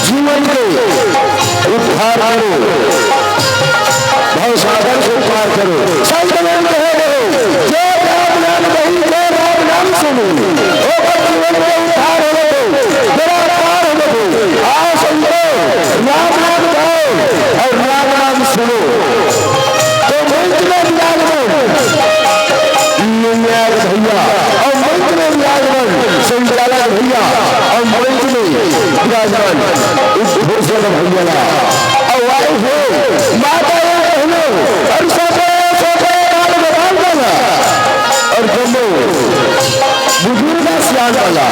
जीवन में उद्धार हो, बेड़ा पार हो, माता बहनों और छोटे छोटे बाल वाला और जम्मू बुजुर्ग सियान वाला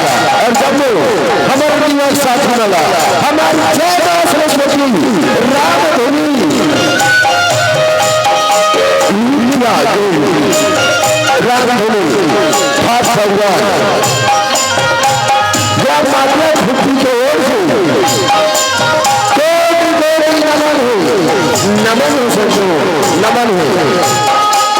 और जम्मू हमारे जीवन साथी वाला हमारी जय सरस्वती राम धुनी राम धुनी हाथ भगवान जब माता भक्ति की ओर से नमन हो सकते नमन हो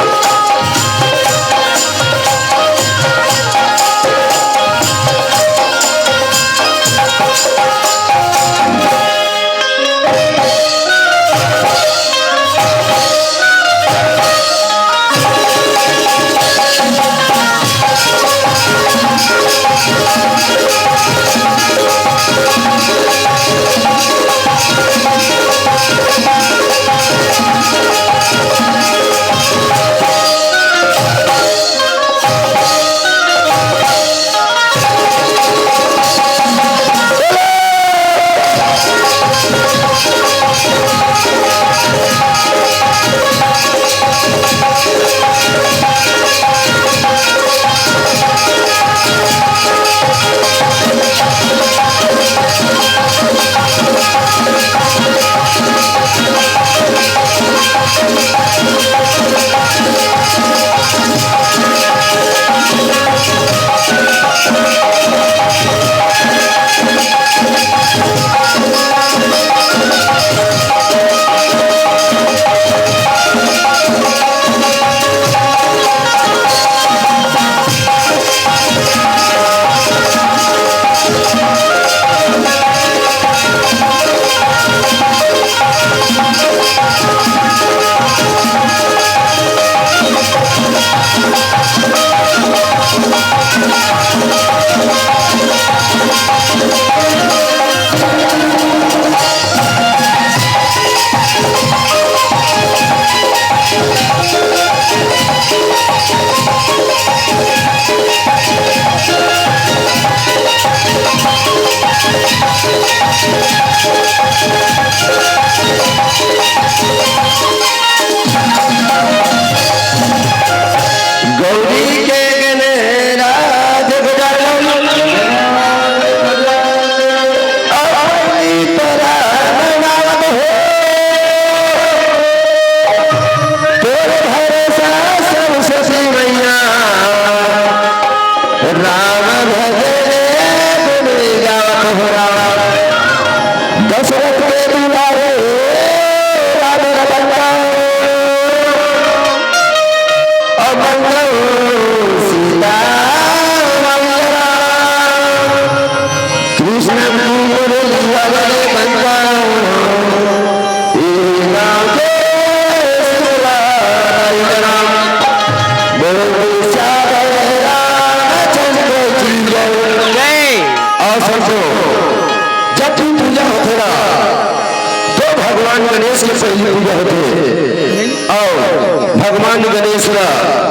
भगवान गणेश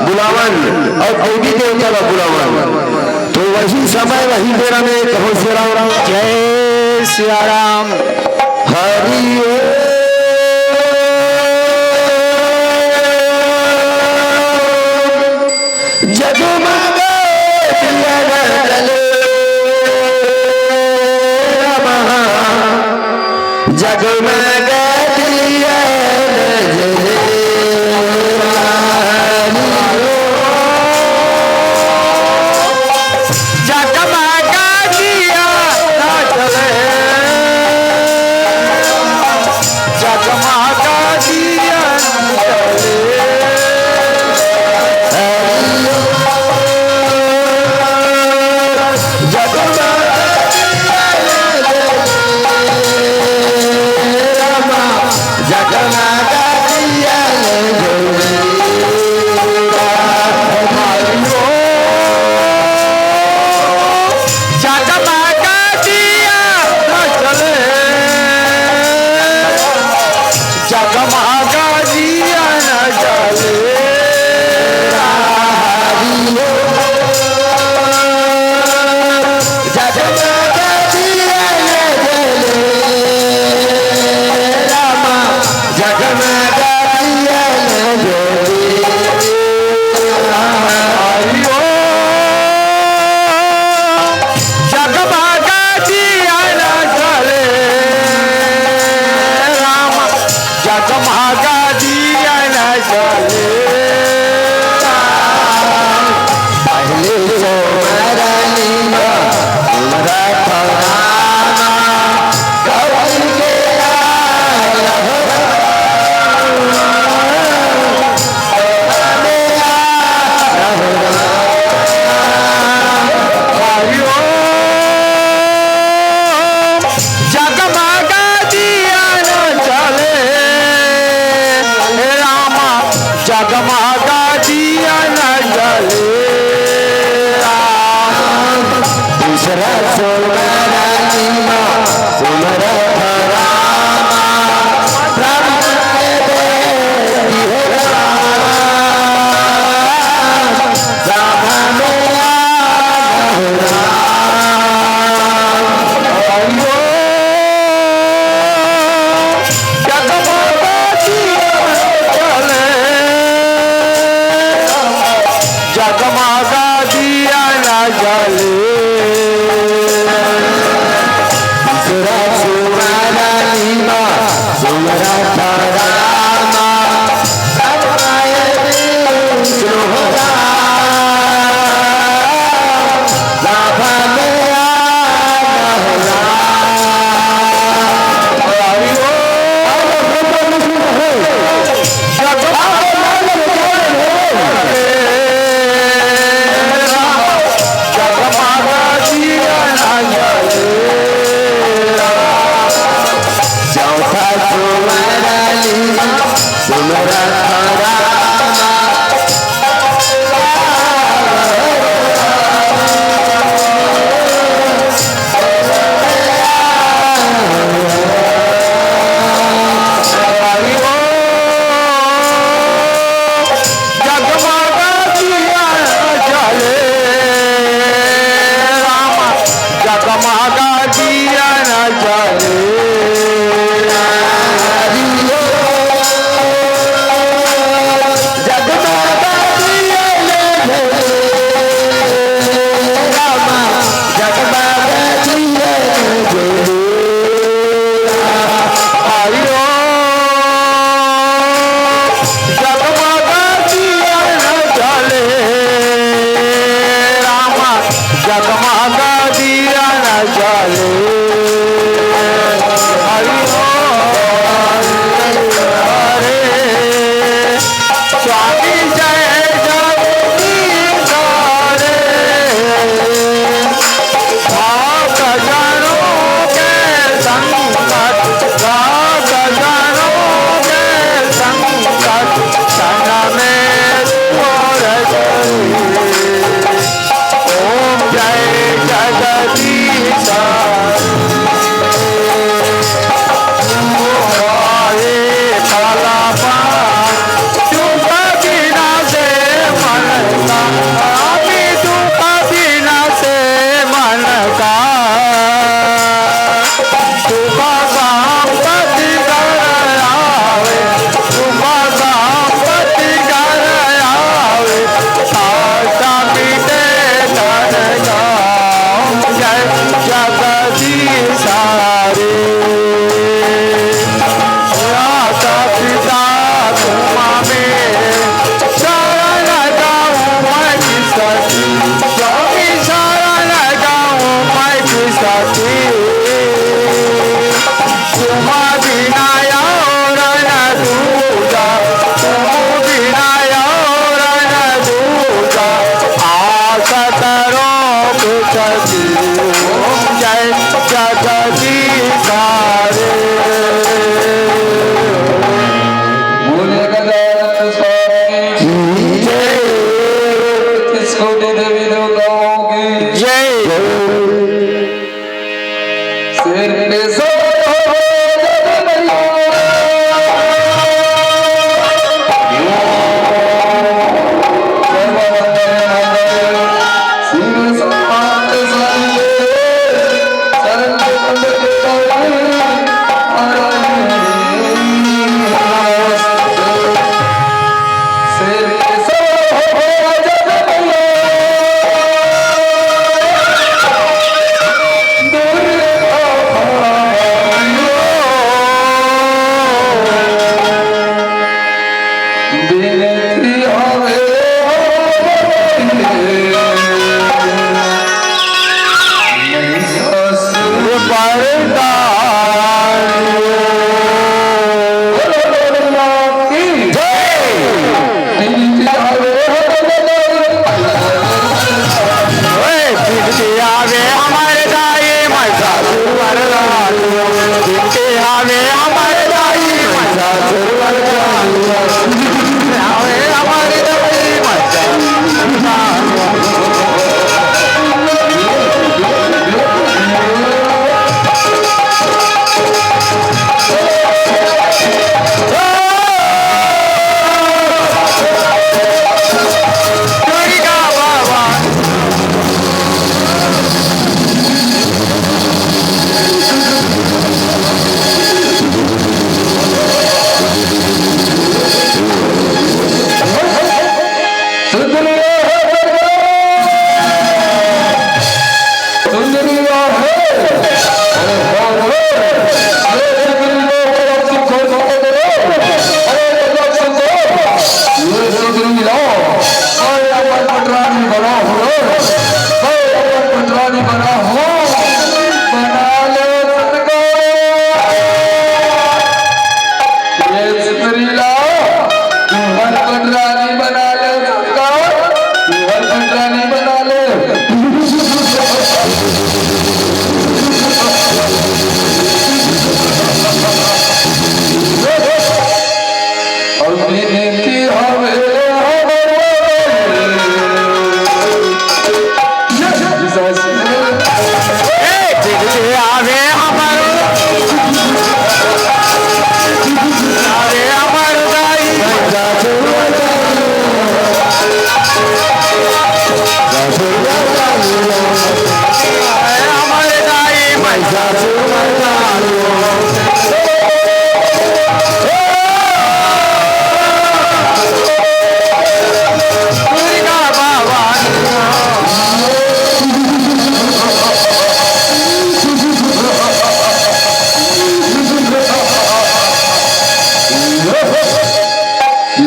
बुलावन और देवी देवता का बुलावन तो वही समय वही बेरा में कहो श्री राम जय सिया राम हरि जगमग जगमग चले दूसरा सुमारा लीमा सुमरा रामा रामाय विष्णु लाभा में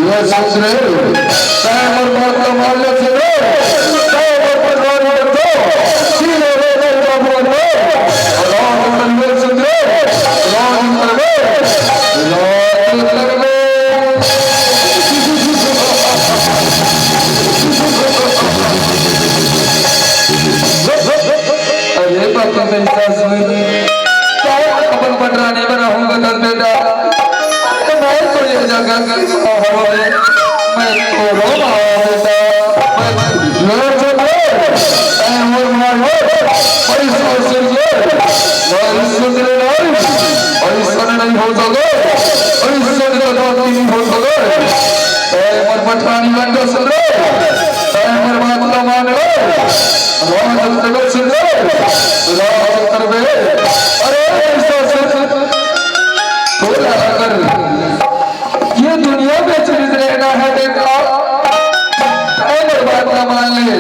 ये ससुरे सामर माता माल्य सुनो सामर परवार दो सीने रे बाबू दो राम तन्वे सुंदरे राम तन्वे अरे बाबा बेटा सुन अपन पटरानी बना हूँगा दस बेटा मैं तो ये जगह मैं तो रो बेटा मैं चलो और मारो पैसा से ये नहीं सुधरे नहीं पैसा नहीं हो सके पैसा नहीं हो सके पर पटरानी बन के सुधरे पर बात तो मान लो राज तक सुधरे राज करवे अरे पैसा से थोड़ा कर ये दुनिया में चलित रहना है बेटा अगर बात ना मान ले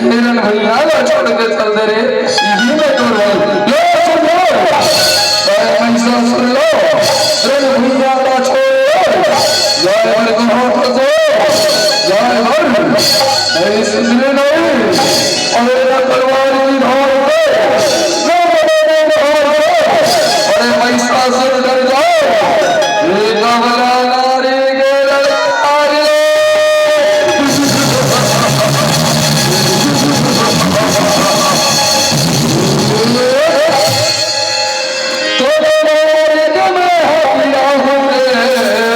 हिरन भैया ना छोड़ के चल दे रे ये मैं तो लो सुन लो पैसा सुन लो हिरन भैया ना छोड़ जाए हर को होठ को जाए हर नहीं सुधरे नहीं और ना तलवार की धार पे ना बने धार पे अरे पैसा से डर जाओ ये कमला नारी के लड़ाई तो मेरे दम हाथिया हूँ मैं वो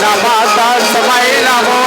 नमः तस्मै नमः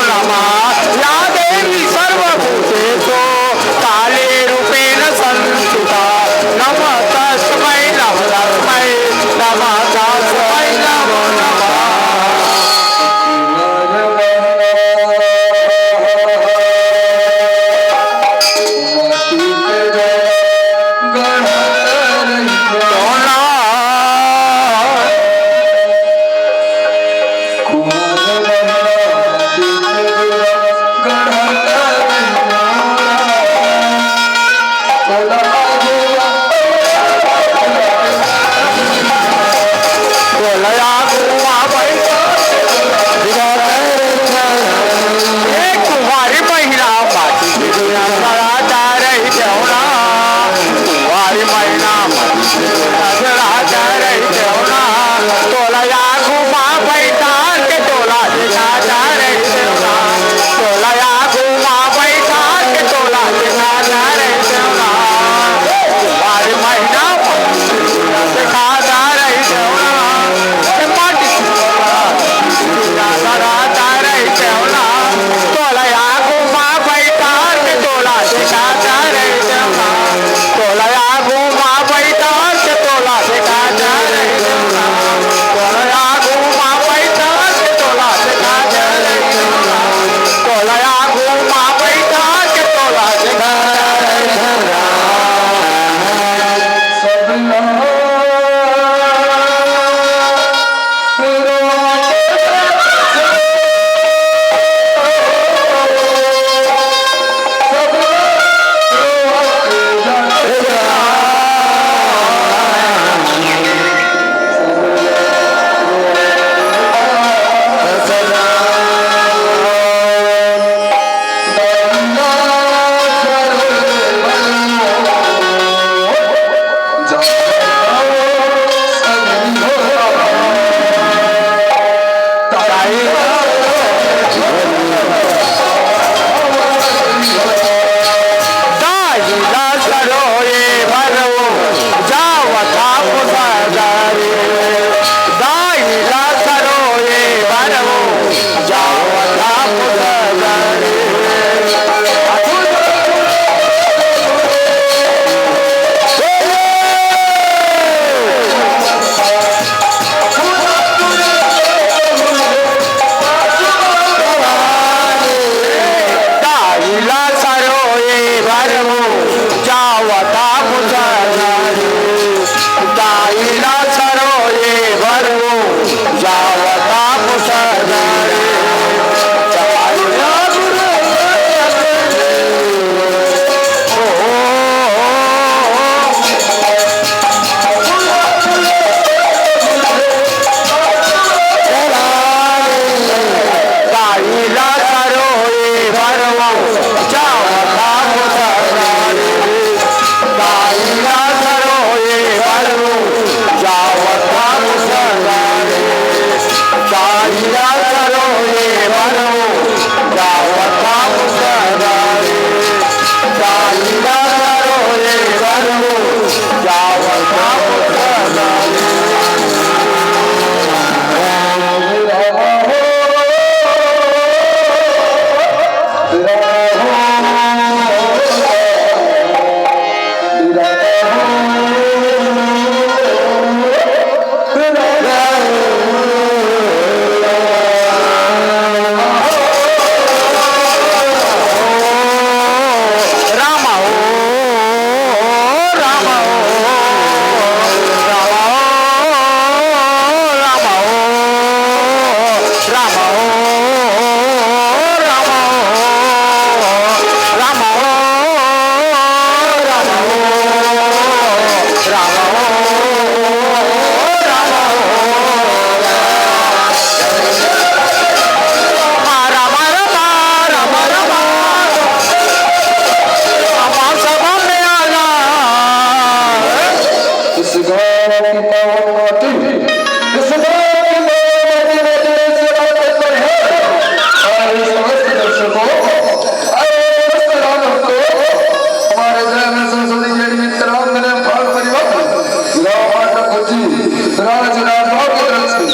राजनाथों की तरफ से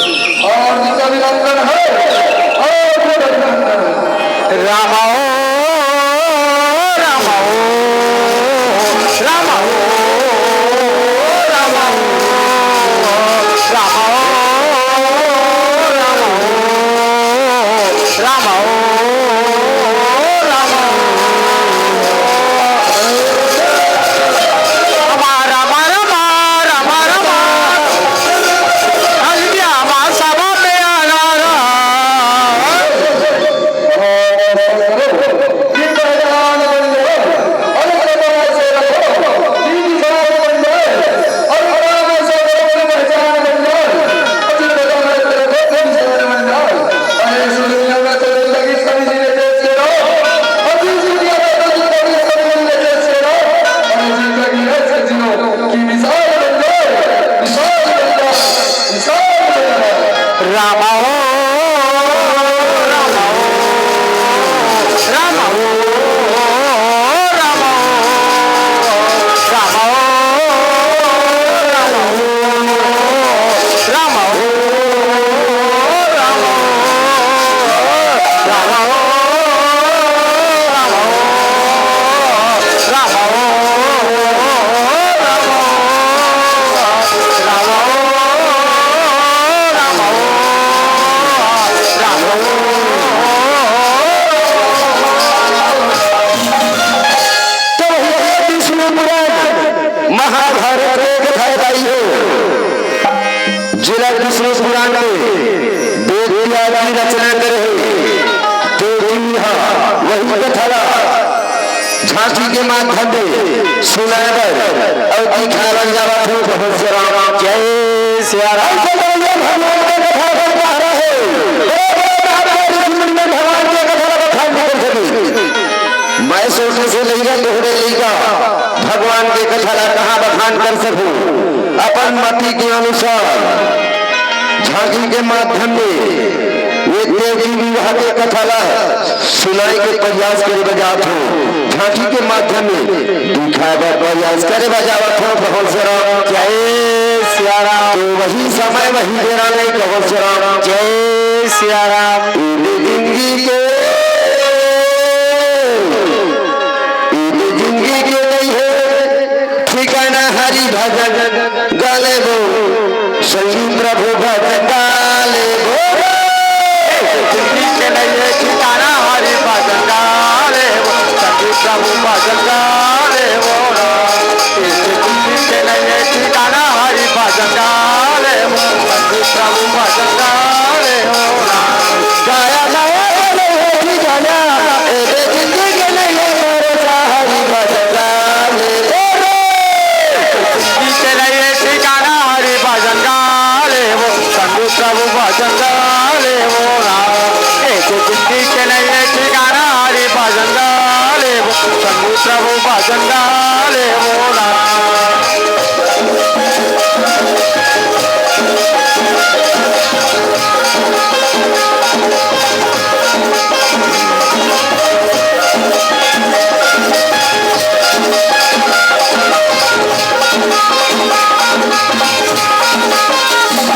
और जिनका अभिनंदन है और भी अभिनंदन है। राम ओ राम ओ राम ओ राम ओ राम ओ राम ओ राम ओ हमारा मरमा रमा रमा हल्दिया मा सभा में आना राम ओ राम ओ राम ओ राम ओ राम ओ राम ओ राम ओ राम ओ राम ओ राम ओ महाभारत एक फैलाई हो जिला विष्णु पुराण में वेद की रचना करे तो वही कथा झांसी के माध्यम से सुनाकर और दिखाया जावा हो बहुत राम जय सिया राम भगवान के कथा बता रहे भगवान के कथा बखान कर सके मैं सोचने से लेगा तोहरे लेगा भगवान के कथा कहाँ बखान कर सकूं अपन मति के अनुसार झांकी के माध्यम में एक देवी विवाह के कथा सुनाई के प्रयास करे बजात हो झांकी के माध्यम में दिखावा प्रयास करे बजावत हो बहुत से राम जय सिया राम तो वही समय वही देना नहीं बहुत से राम जय सिया राम जिंदगी के ठिकाना हरि भजन गाले बो संगीत प्रभु भजन गाले बो जिंदगी के लिए ठिकाना हरि भजन गाले वो सखी प्रभु भजन गाले वो जिंदगी के लिए ठिकाना हरि भजन गाले वो सखी प्रभु भजन गाले वो गाया गाया ठिकाना जिंदगी के लिए हरि भजन गाले के लिए ठिकाना हरि भजन गाले वो संगू प्रभु भजन गाले वो जिंदगी के लिए ठिकाना हरि भजन गाले वो संगू प्रभु भजन गाले वो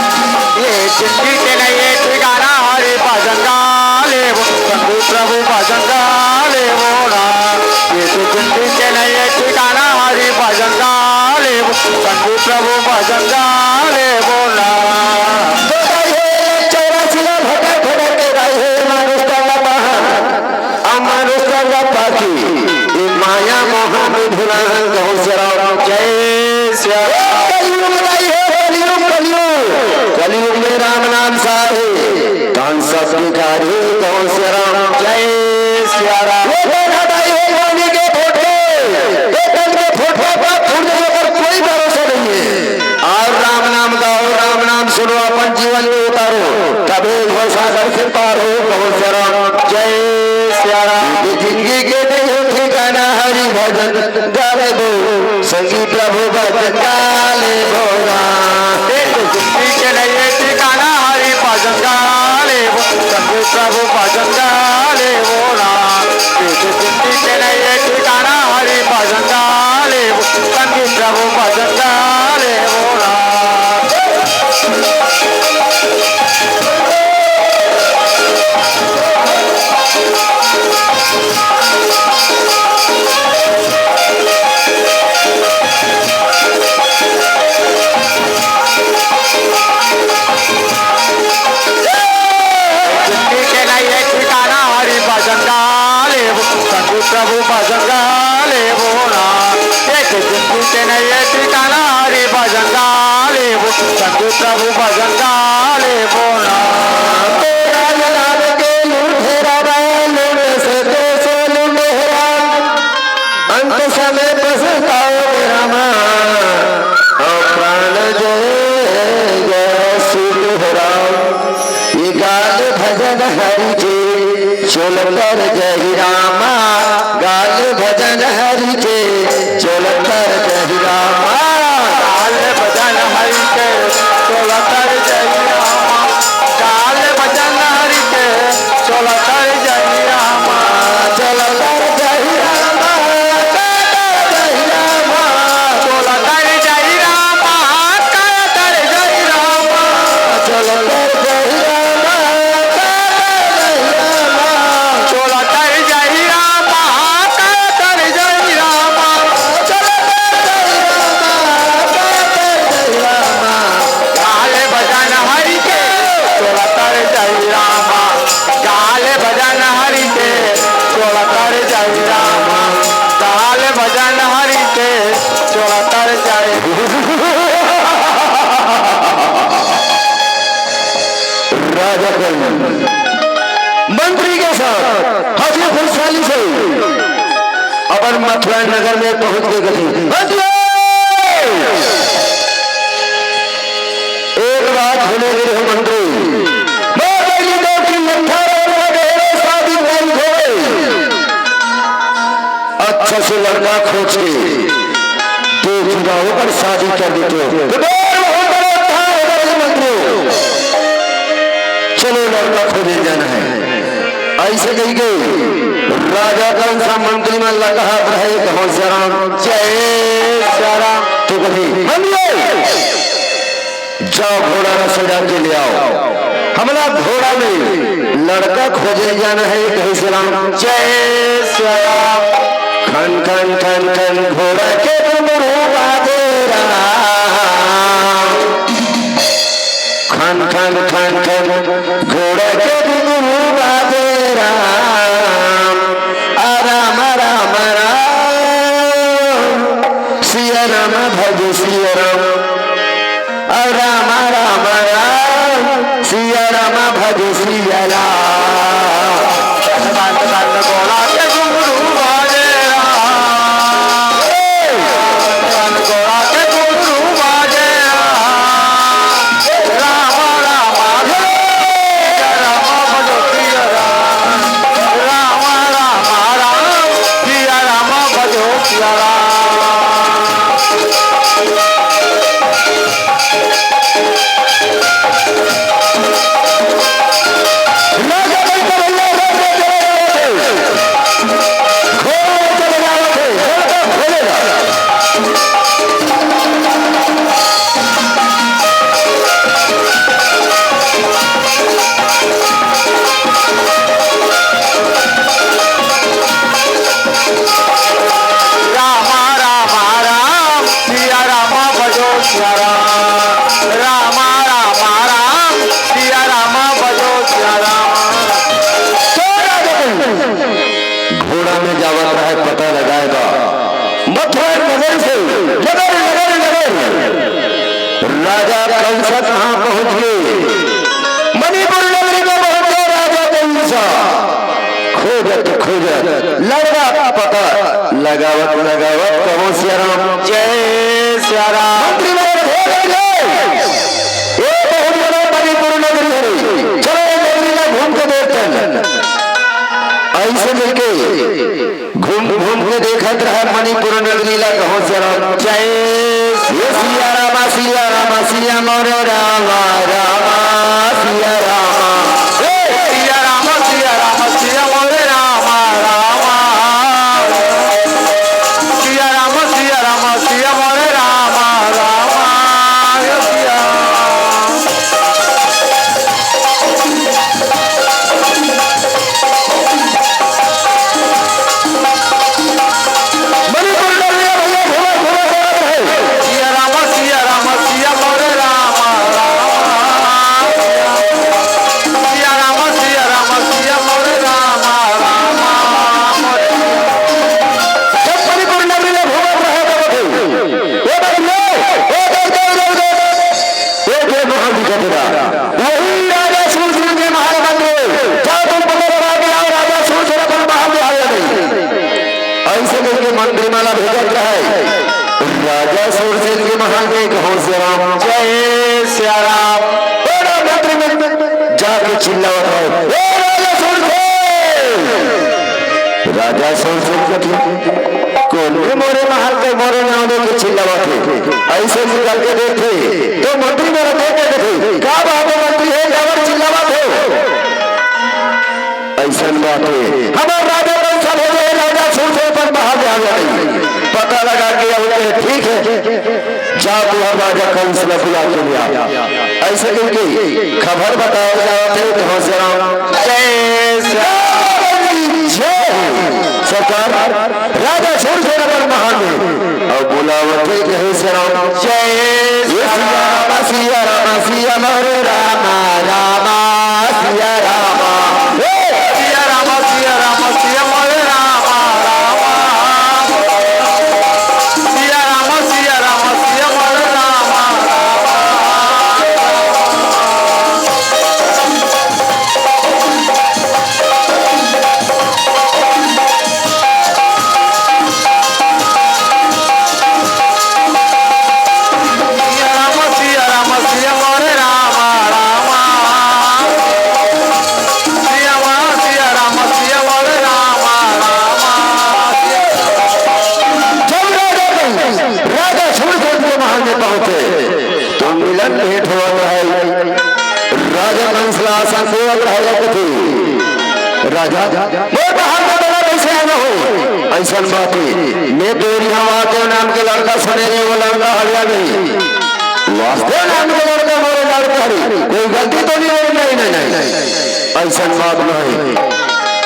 जिंदगी के लिए ठिकाना हरि भजन गाले वो संगू प्रभु भजन गाले वो ये तो जिंदगी के लिए ठिकाना हरि भजन गाले वो संगू प्रभु भजन गाले वो माया मोह में भुला जय श्री कलयुग में राम नाम सारे कान सबके कार्य कौन से राम जय सिया राम के फोटो पर कोई भरोसा नहीं है और राम नाम गाओ राम नाम सुनो अपन जीवन में उतारो कभी घोषणा करके पार हो कौन से राम जय सिया राम जिंदगी के नहीं ठिकाना हरि भजन गाले दो संगीत प्रभु भजन गाले भोगा जिंदगी के लिए ठिकाना हरि भजन प्रभु भजन गाले बोला तेरा जलाल के लूठेरा लूट से तो सो लूटेरा अंत समय पछताओ मेरा मां प्राण जय जय सुरा ये गाल भजन हरि के चोल कर जय रामा गाल भजन हरि के चोल कर जय रामा गाल भजन हरि के चोला कर जय रामा गाल भजन हरि के चोला कर जय रामा चल कर जय रामा जय रामा चोला कर जय रामा कर जय रामा चल कर जय रामा चोला कर जय रामा कर जय रामा चल गाल भजन हरि के चोला कर जय रामा गाल भजन हरि के चोला कर जय रामा गाल भजन हरि के चोला कर जय राजा मंत्री के साथ हाथी खुशहाली से अपन मथुरा नगर में पहुंच गए थे। एक बात सुने गए मंत्री अच्छा से लड़का खोज के दो चुनावों पर शादी कर देते हो मंत्री चलो लड़का खोजे जाना है ऐसे कही गई राजा कौन सा मंत्री में लगा रहे कौन सा राम जय सारा तो कभी जाओ घोड़ा न सजा के ले आओ हमारा घोड़ा में लड़का खोजे जाना है कहीं से राम जय सारा खन खन खन खन घोड़ा के खन खन खन खन घोड़ा के राम राम राम राम सिया राम भज सिया राम राम राम राम सिया राम भज सिया राम गोला के घुंघरू बाजे राम गोला के घुंघरू बाजे राम राम राम भजो सिया राम राम राम राम सिया राम भजो सिया राम राम राम राम सिया राम भजो सिया राम राम राम राम सिया राम भजो सिया राम घोड़ा में जावा रहा है पता लगाएगा मथुरा नगर से नगर नगर नगर राजा कंसा कहाँ पहुंच गए मणिपुर नगरी में पहुंचे राजा कंसा खोजत खोजत लगा पता लगावत लगावत कहो सिया राम जय सिया राम मंत्री बहुत बड़ा मणिपुर नगरी है चलो नगरी में घूम के देखते हैं ऐसे मिलके घूम घूम के देखत रहा मणिपुर नगरी ला कहो सिया राम जय सिया राम सिया राम सिया मोरे राम राम सिया राम सिया राम सिया राम सिया मोरे राम राम सिया राम सिया राम सिया मोरे राम राम सिया मणिपुर नगरी में भैया घोड़ा घोड़ा घोड़ा है सिया राम सिया मोरे राम राम वही राजा सूरसेन के महल मंदिर जाओ, तुम पता लगा के आओ राजा सूरसेन अपन महल में आया नहीं। ऐसे करके मंत्री माला भेजत रहे राजा सूरसेन के महल में कहो से राम जय सिया राम। बड़ा मंत्री में जाके चिल्लावत है राजा सूरसेन, राजा सूरसेन कौन मोरे महल के मोरे नाम के चिल्लावत है। ऐसे निकल के देखे तो मंत्री मेरा देखे थे क्या बात है मंत्री है जावर चिल्लावत हो। ऐसा बात है हमारा राजा कौन सा भेजे राजा सूरसेन पर महल में आ गया, पता लगा के अब ठीक है जाओ तुम राजा कंस ने बुला के लिया। ऐसे करके खबर बताया जाते कहो से राम जय सरकार राजा सूरसेन पर महल में और बुलावत कहे से राम जय सिया राम सिया मोरे राम राम सिया राम सिया राम सिया राम सिया मोरे राम राम सिया राम सिया राम सिया मोरे राम भेंट हुआ है राजा कंसलासन को राजा हो ऐसा बात मैं तेरी हवा के नाम के लड़का सुने वो लड़का हरिया नहीं वास्तव नाम के लड़का मोरे लड़का कोई गलती तो नहीं ऐसा बात नहीं।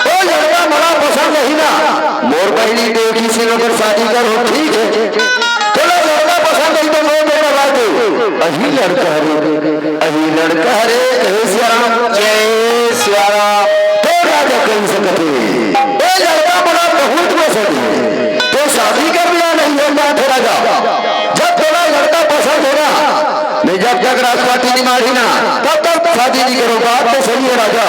वो लड़का बड़ा पसंद नहीं ना मोर बहनी देखी से अगर शादी करो ठीक है, चलो लड़का पसंद नहीं तो मोर बेटा ला दो अही लड़का रे कहे श्याम जय श्या राम। तो राजा कह सकते ये लड़का बड़ा बहुत पसंद है तो शादी का बिना नहीं होगा थे राजा। जब थोड़ा लड़का पसंद होगा नहीं जब तक राजपाटी नहीं मारी ना तब तक शादी नहीं करो। बात तो सही है राजा,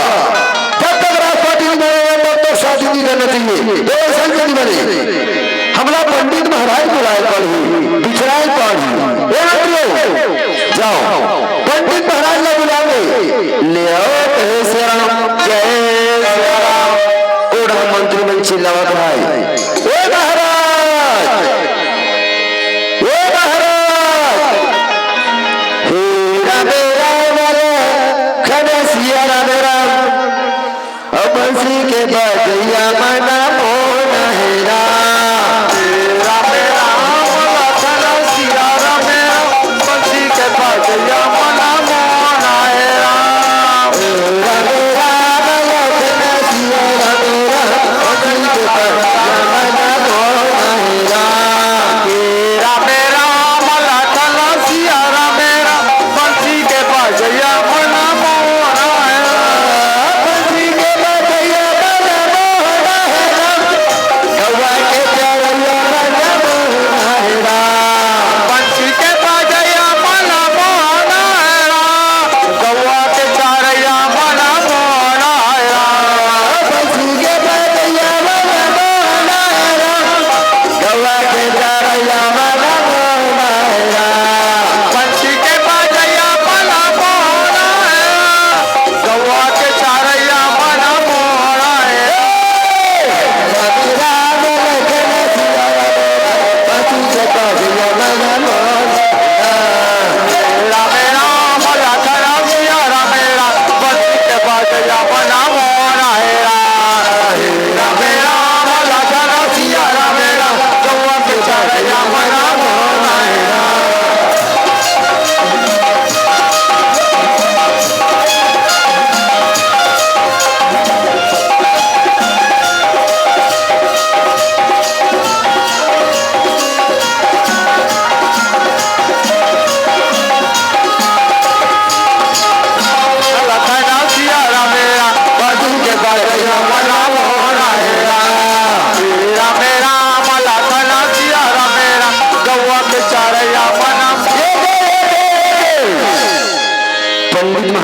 जब तक राजपाटी नहीं मारेगा तब तक शादी नहीं करना चाहिए। दो संगति बने हमला पंडित महाराज बुलाए पढ़ी बिछराए पढ़ी जाओ पंडित महाराज ने बुलावे ले आओ कहे श्री राम जय श्री राम। ओढ़ा मंत्री में चिल्लावत है ओ महाराज हीरा मेरा वाले खड़े सिया राम राम अब बंसी के बजैया मना मोना है राम राम राम लखन सिया राम बंसी के बजैया मना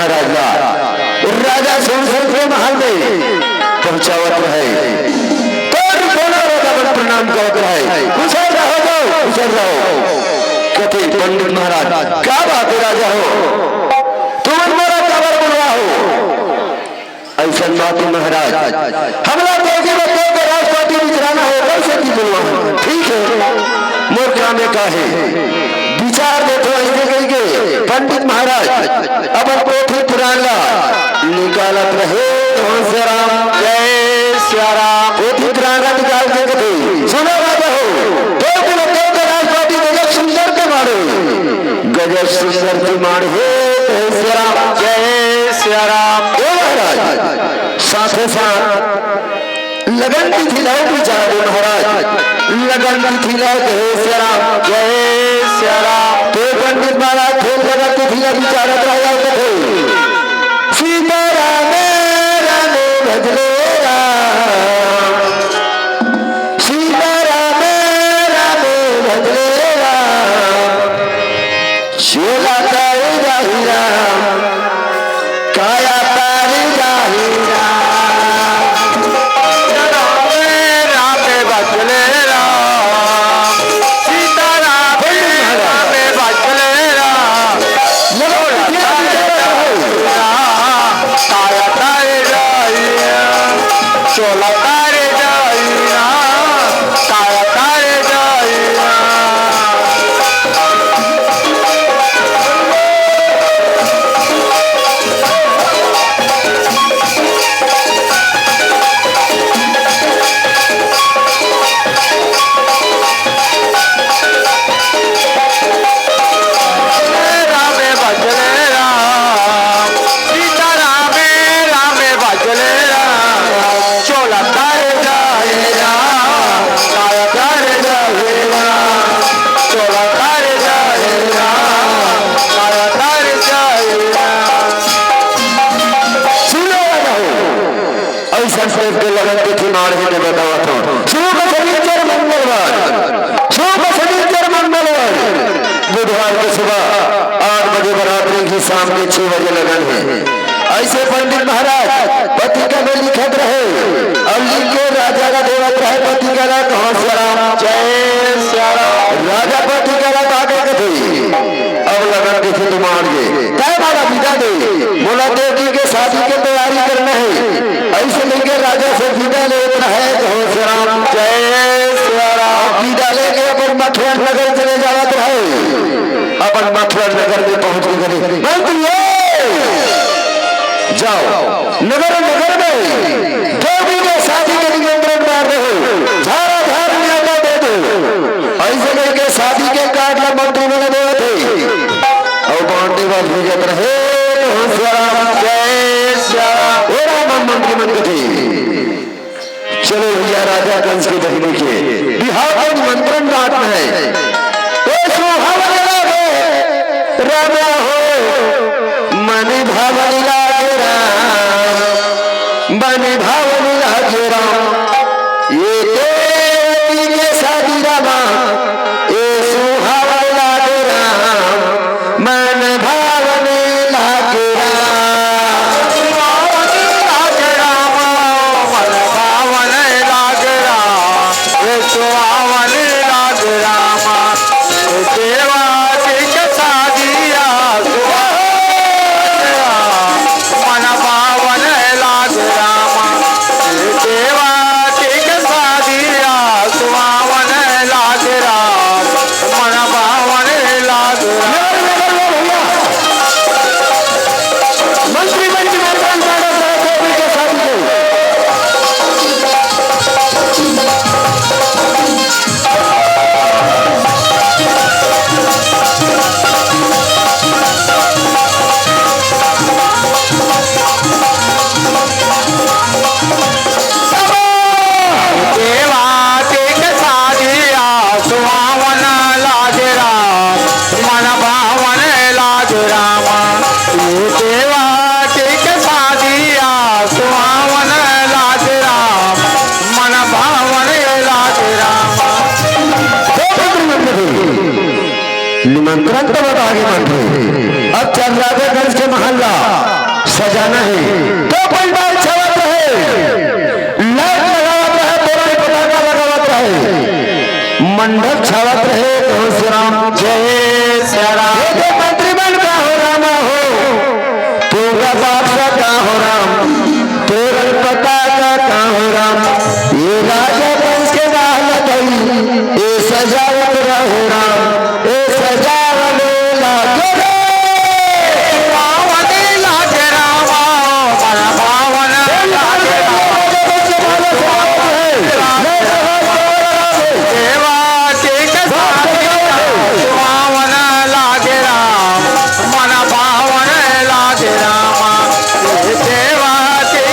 महाराज राजा सुरसर के महल में पहुंचावत रहे तो प्रणाम करत रहे। कुशल रहो कहते पंडित महाराज क्या बात है राजा हो तुम मेरा कबर बुलवा हो ऐसा बात महाराज हमला देगी बच्चों को राष्ट्रपति विचारना हो कैसे की बुलवा ठीक है मूर्खा में कहे विचार देखो ऐसे कहेंगे पंडित महाराज अब पोथी पुराना निकालत रहे राम जय श्या राम पोथी पुराना निकाल के कहते सुनो राजा हो दो बच्चों को राष्ट्रपति गजब सुंदर के मारे गजब सुंदर के मारे जय श्या राम जय श्या राम महाराज साथ लगन की खिलाओ विचार महाराज लगन की खिलाओ जय श्या राम जय श्या राम तो पंडित महाराज खेल लगन की खिला विचारत रहा थे सीता राम रामे भजले राम सीता राम रामे भजले राम शोला तारे जाहि राम काया तारे जाहि राम रामे भजले राम सीता रामे भजले राम काया तारे जाइया चोला तारे जाइया काया तारे जाइया रामे भजले राम सीता रामे भजले राम चोला तारे जाइया काया तारे जाइया चोला तारे जाइया काया तारे जाइया सुनो राजा हो ऐसा शेर के लगन के चुनाव में बतावा था शुभ शनिचर मंगलवार बुधवार को सुबह 8 बजे बराबरी की शाम के 6 बजे लगन है ऐसे पंडित महाराज पत्रिका में लिखत रहे और लिख के राजा का देवत रहे पत्रिका का कहाँ श्या राम जय श्या राम राजा पत्रिका का आगे कथे अब लगन के तुम मान गए तय मारा विदा दे बोला देवजी के शादी की तैयारी करना है ऐसे लेके राजा से विदा लेना है कहाँ श्या राम जय श्या राम विदा लेके अपन मथुरा नगर चले जावत रहे अपन मथुरा नगर में पहुंच गए मंत्री जाओ नगर में देवी के शादी के निमंत्रण मार रहे झारा झार न्याय दे दो ऐसे करके शादी के कार्ड में मंत्री ने दे थे और बांटे वाल भेजत रहे श्या राम जय श्या राम मंत्री मन थे चलो भैया राजा कंस के बहने के बिहार का निमंत्रण रात में है राजा हो मनि भावनी लागे राम मनि भावनी लागे राम ये देवी के शादी रामा ये सुहावनी लागे राम मन भावनी लागे राम लागे राम मन भावन लागे राम ये सुहावन लागे राम देवा के शादिया मन भावन लागे राम देवा के शादिया सुहावन लागे राम मन भावन लागे राम मंत्री मंत्री देवी के शादी देवा के शादिया सुहावन लागे राम मन भावन लागे राम देवा के शादिया सुहावन लागे राम मन भावन लागे राम निमंत्रण तो बता आगे मंत्री अब चल राजा गंज के महल्ला सजाना है तो पंडाल छावत रहे, लाइट लगावत रहे, तोरण पताका लगावत रहे, मंडप छावत रहे। तो श्री राम जय श्री राम। ये मंत्रिमंडल का हो रामा हो, पूरा बादशाह का हो राम, तोरण पताका का हो राम, ये राजा वंश के दालत ये सजावत रहो राम, ये सजावत लागे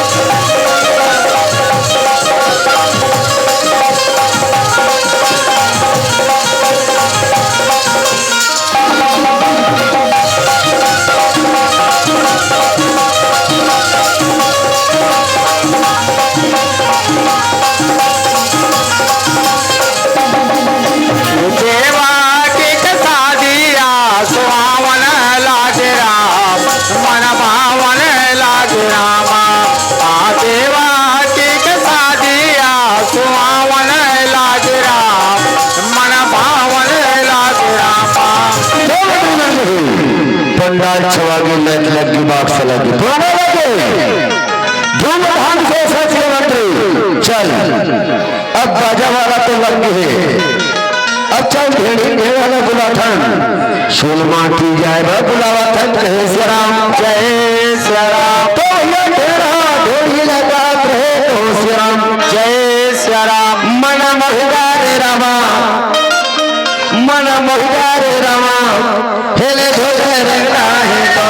पंडाल छवागी लग लगी बाक्स लगी पुराने लगे धूमधाम से सच के मंत्री चल अब बाजा वाला तो लग गए, अब चल ढेड़ी ढेड़ वाला बुलाथन शुल माटी जाए बा बुलावाथन कहे श्री राम जय श्री राम। तो ये ढेड़ा ढोड़ी लगा रहे तो श्री राम जय श्री राम। मन महिदारे रामा, मन महिदारे रामा, हेले धोले रंगना है तो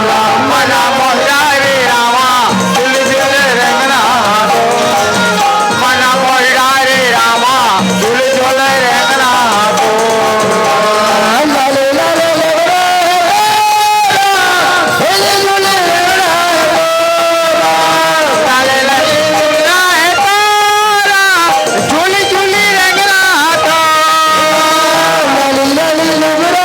राम, मन महिदारे रामा, हेले धोले रंगना तो मन महिदारे रामा, हेले धोले रंगना तो लाले लाले लगना हेले धोले रंगना तो लाले लाले लगना है तो झूली झूली रंगना तो लाले लाले लगना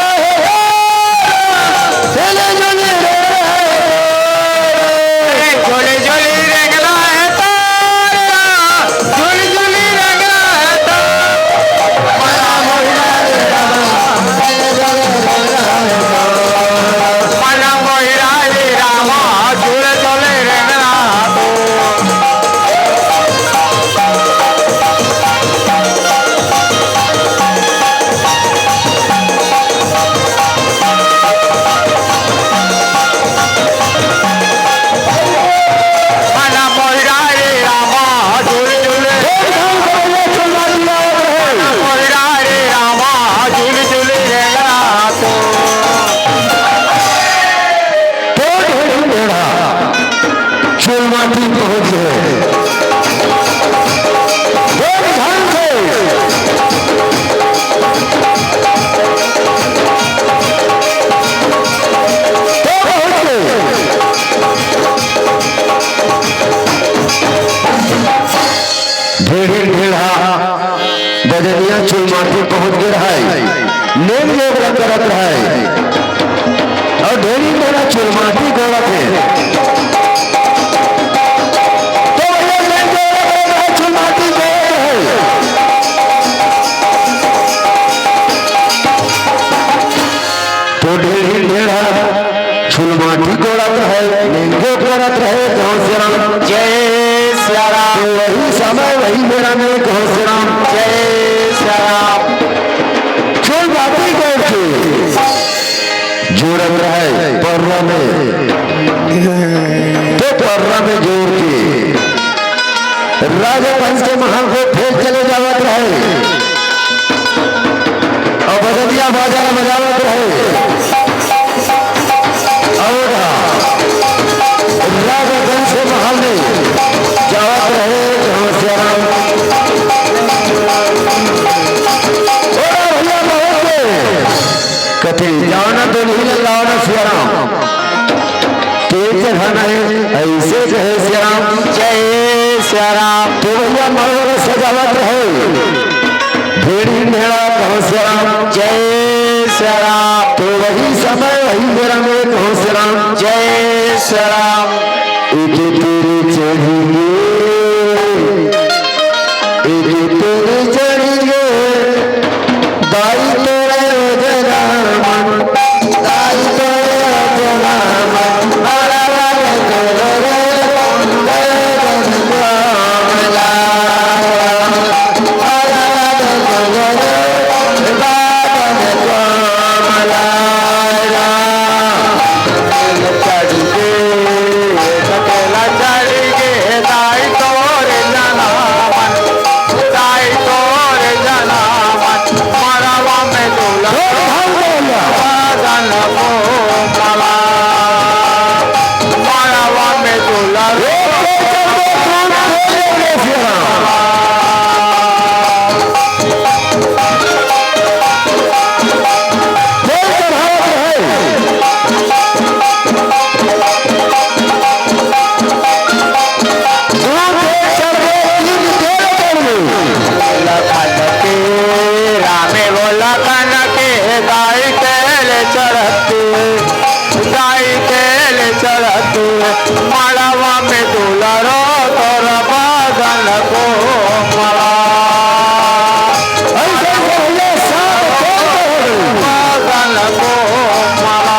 बदनिया चुलमाटी पहुंच गया है, नेम योग करत है और ढेरी मेरा चुलमाटी गोरत है तो ये नेम योग चुलमाटी गोरत है। तो ढेरी ढेड़ा चुलमाटी गोरत है, नेम योग करत रहे कहो श्री राम जय श्री राम। वही समय वही मेरा में कहो श्री राम जय श्री राम। चुलमाटी गोर के जोड़त रहे पर्रा में, तो पर्रा में जोड़ के राजा पंच के महल को फेंक चले जावत रहे और बदलिया बाजा बजावत रहे और राजा पंच के महल में जावत रहे जहाँ श्री राम कथे जाना तो नहीं लाना श्री राम तेज चढ़ाना है ऐसे कहे श्री राम जय श्री राम। तो भैया मरवर सजावत रहे भेड़ी भेड़ा कहो श्री राम जय श्री राम। तो वही समय वही मेरा में कहो श्री राम। जय श्री राम। एक तेरे चढ़ेंगे, एक तेरे चढ़ेंगे, दाई तेरे जनामन, दाई तेरे जनामन, मारा वाले तेरे कमला, मारा वाले तेरे कमला, सकेला चढ़िगे दाई तोरे जनामन, दाई तोरे जनामन, मरवा में दुल्हन बादल कोमला, मरवा में दुल्हन रामे बोला कन के दाई तेल चढ़ती, दाई तेल चढ़ती, मड़वा में दुलरो तोर बादल कोमला, बादल कोमला।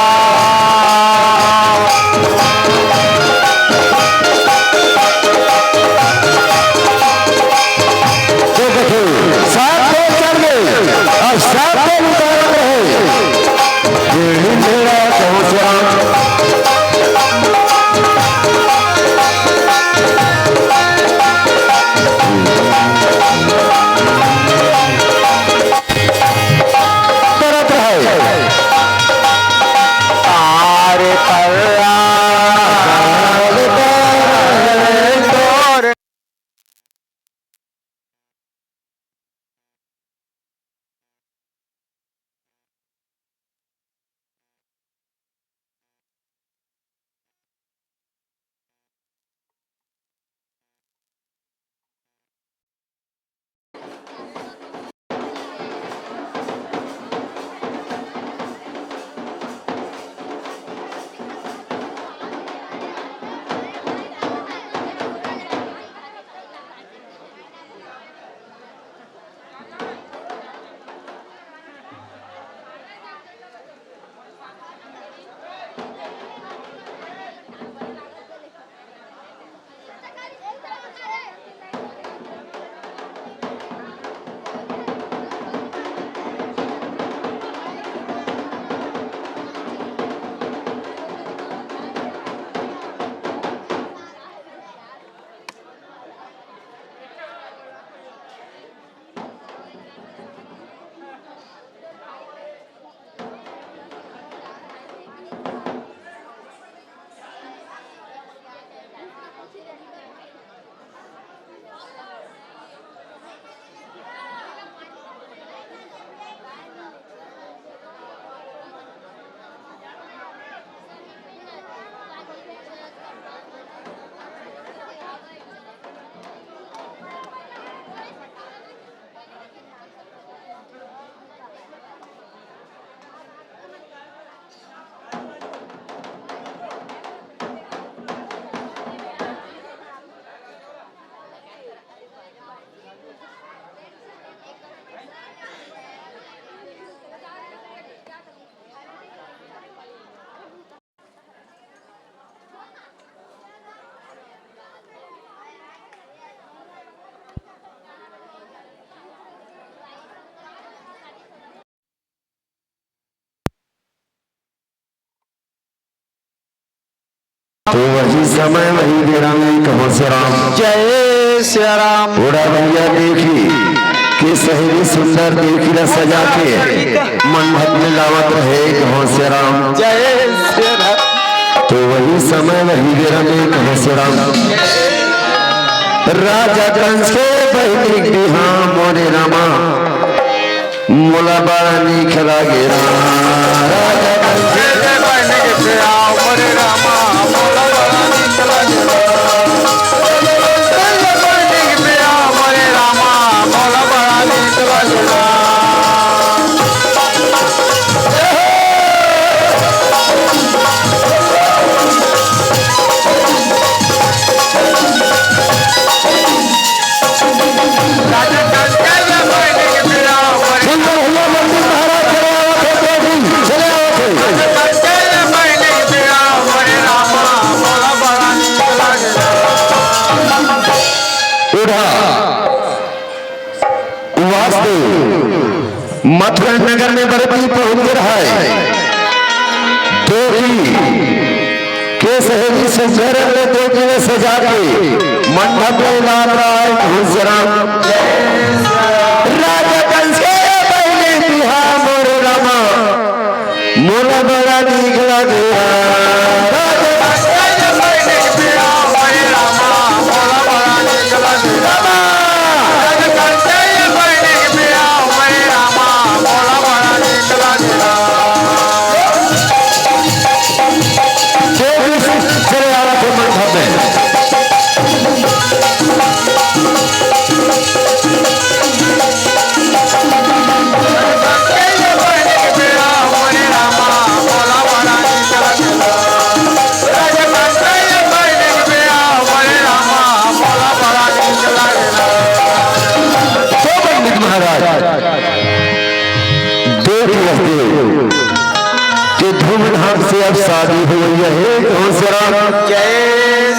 तो वही समय वही मेरा में कहो श्री राम। जय श्री राम। बूढ़ा भैया देखी कि सहेली सुंदर देखी न सजा के मन भक्त में लावत रहे कहो श्री राम। जय श्री राम। तो वही समय वही मेरा में कहो श्री राम। राजा कंस के बहनी बिहा मोरे रामा मोला बड़ा नीक लागे राजा कंस के बहनी बिहा मोरे रामा मोला बड़ा नीक लागे बहनी बिहा मोरे रामा मोला बड़ा नीक लागे मथुरा नगर में बरती पहुंच रहा है। देवी के सहेली से देवी ने सजा के मंडप में ला रहा है घुसराम। राजा कंस के पहले बिहा मोर रामा मोला बड़ा नीक लगे। धूमधाम से अब शादी हो गई है घोषराम। जय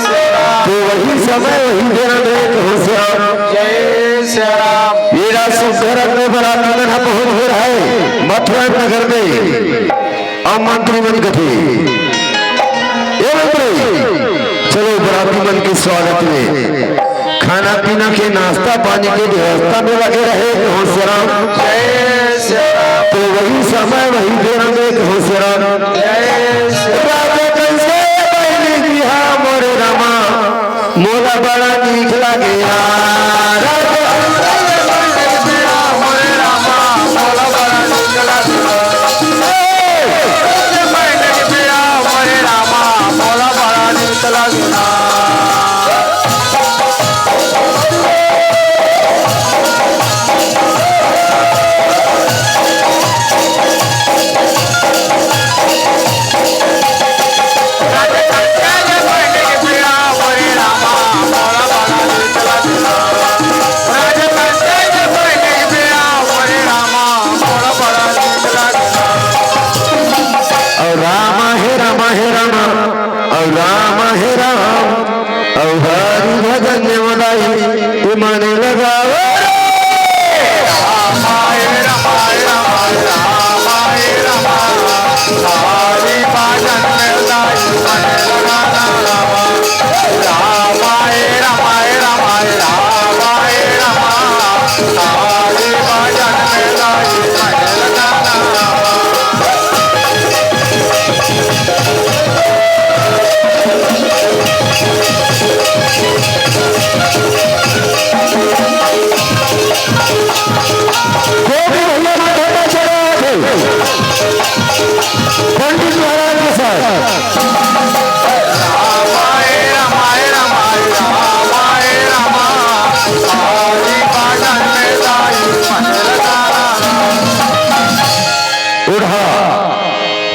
श्री राम। तो वही समय वही दिन में घोषराम। जय श्री राम। मेरा सुखरत में बड़ा नगर पहुंच हो रहा है मथुरा नगर में। अब मंत्री मन कथे चलो बराती मन के स्वागत में खाना पीना के नाश्ता पानी की व्यवस्था में लगे रहे घोषराम। जय श्री राम। तो वही समय वही दिन में घोषराम। राजा कंस के पहले बिहा मोर रामा मोला बड़ा नीक लगे।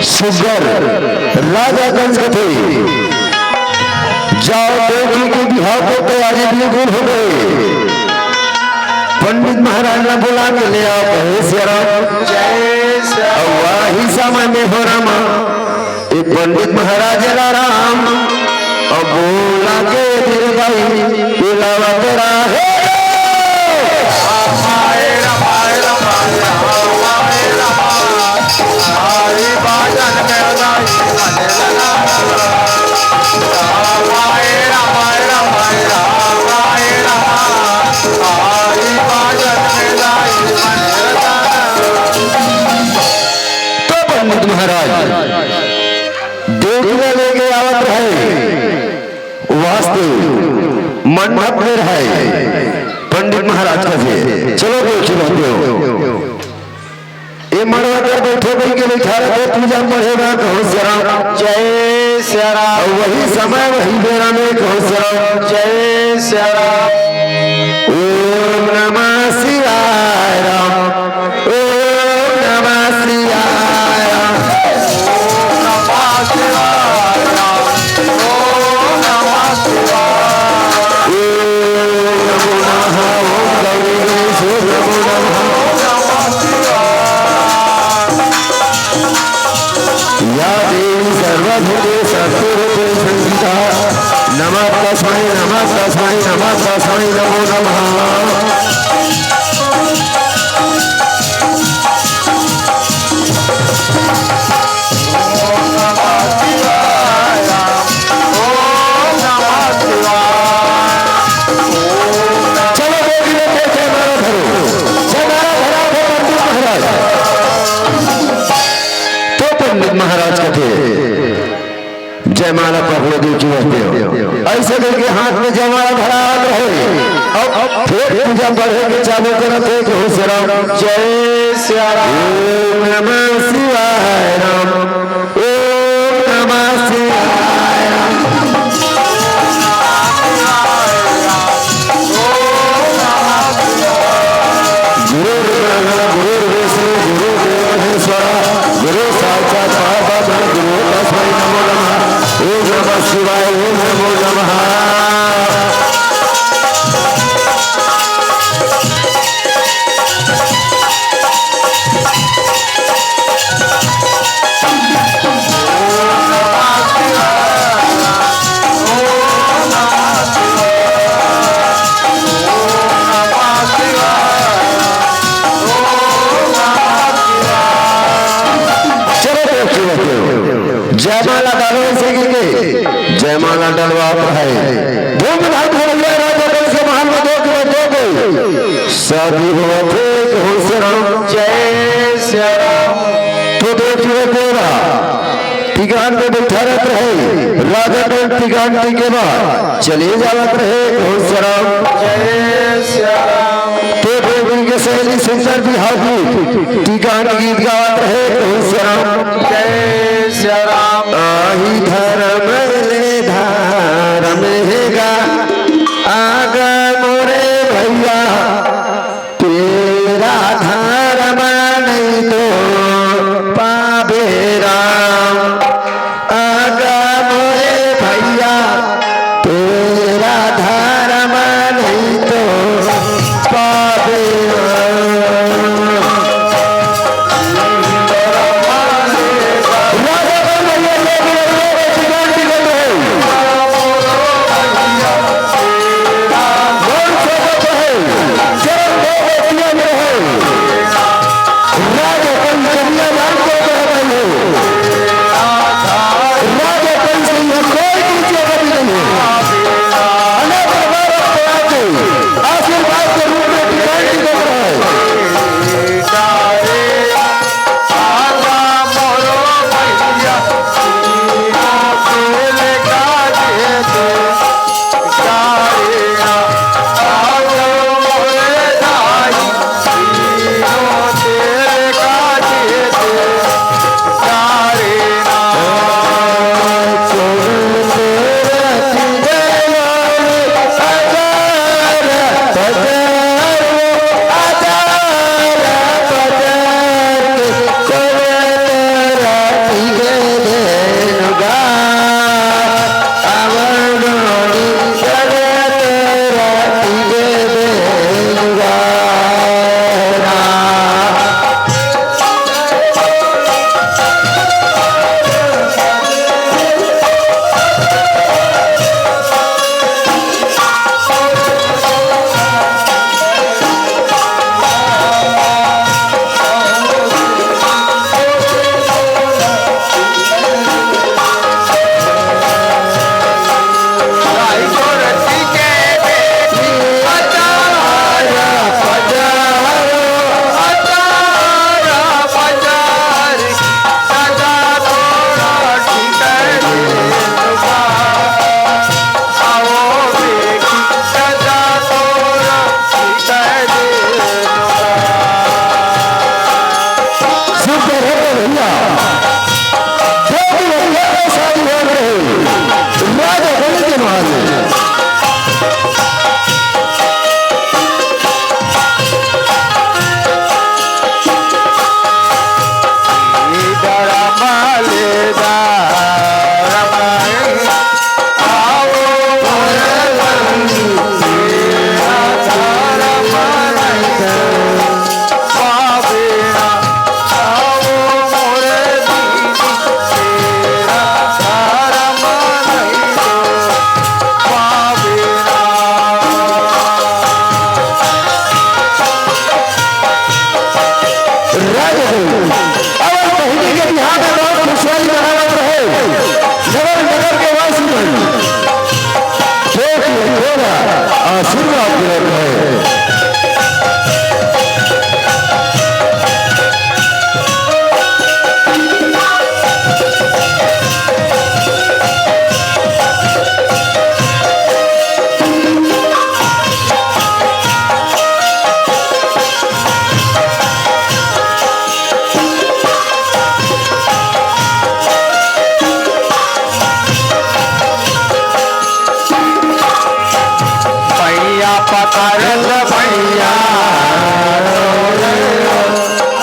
सुगर राजा कंस कथे जाओ बेटी के बिहार को तैयारी बिल्कुल हो गई। पंडित महाराज ने बुला के ले आओ वही समय में हो रामा एक पंडित महाराज राम अब बोला के फिर भाई बुलावा तेरा है। महाराज देखने लेके आवत है वास्तु मंडप में है पंडित महाराज का से चलो देखिए ये मरवा कर बैठे भाई के बैठा रहे पूजा पढ़ेगा घोषराम। जय श्री राम। वही समय वही बेरा में घोषराम। जय श्री राम। ओम नमः शिवाय राम। ओम नमः शिवाय राम। नमः तस्मै नमो नमः। ऐसे करके हाथ में जमाना धरा रहे। अब फिर पूजा बढ़े के चालू करते हो राम जय श्री राम ओम नमः शिवाय राम ओम नमः शिवाय राम गुरु साक्षात परब्रह्म गुरु तस्मै नमो नमः ओम नमः शिवाय ओम नमो नमः जयमाला डालो जयमाला डलवा है धूम धाम से महान सभी हो राम जय श्री राम तो देखिए तेरा ठिकान पे बैठा रहते रहे राजा को ठिकान के बाद चले जावत रहे हो राम जय श्री राम तो देवी के सहेली सुंदर बिहारी ठिकान गीत गावत रहे हो राम जय श्री राम आही धर्म ले धर्म हेगा आगा मोरे भैया तेरा धर्म नहीं तो पावे राम आगा मोरे भैया तेरा धर्म नहीं तो पावे अरल भैया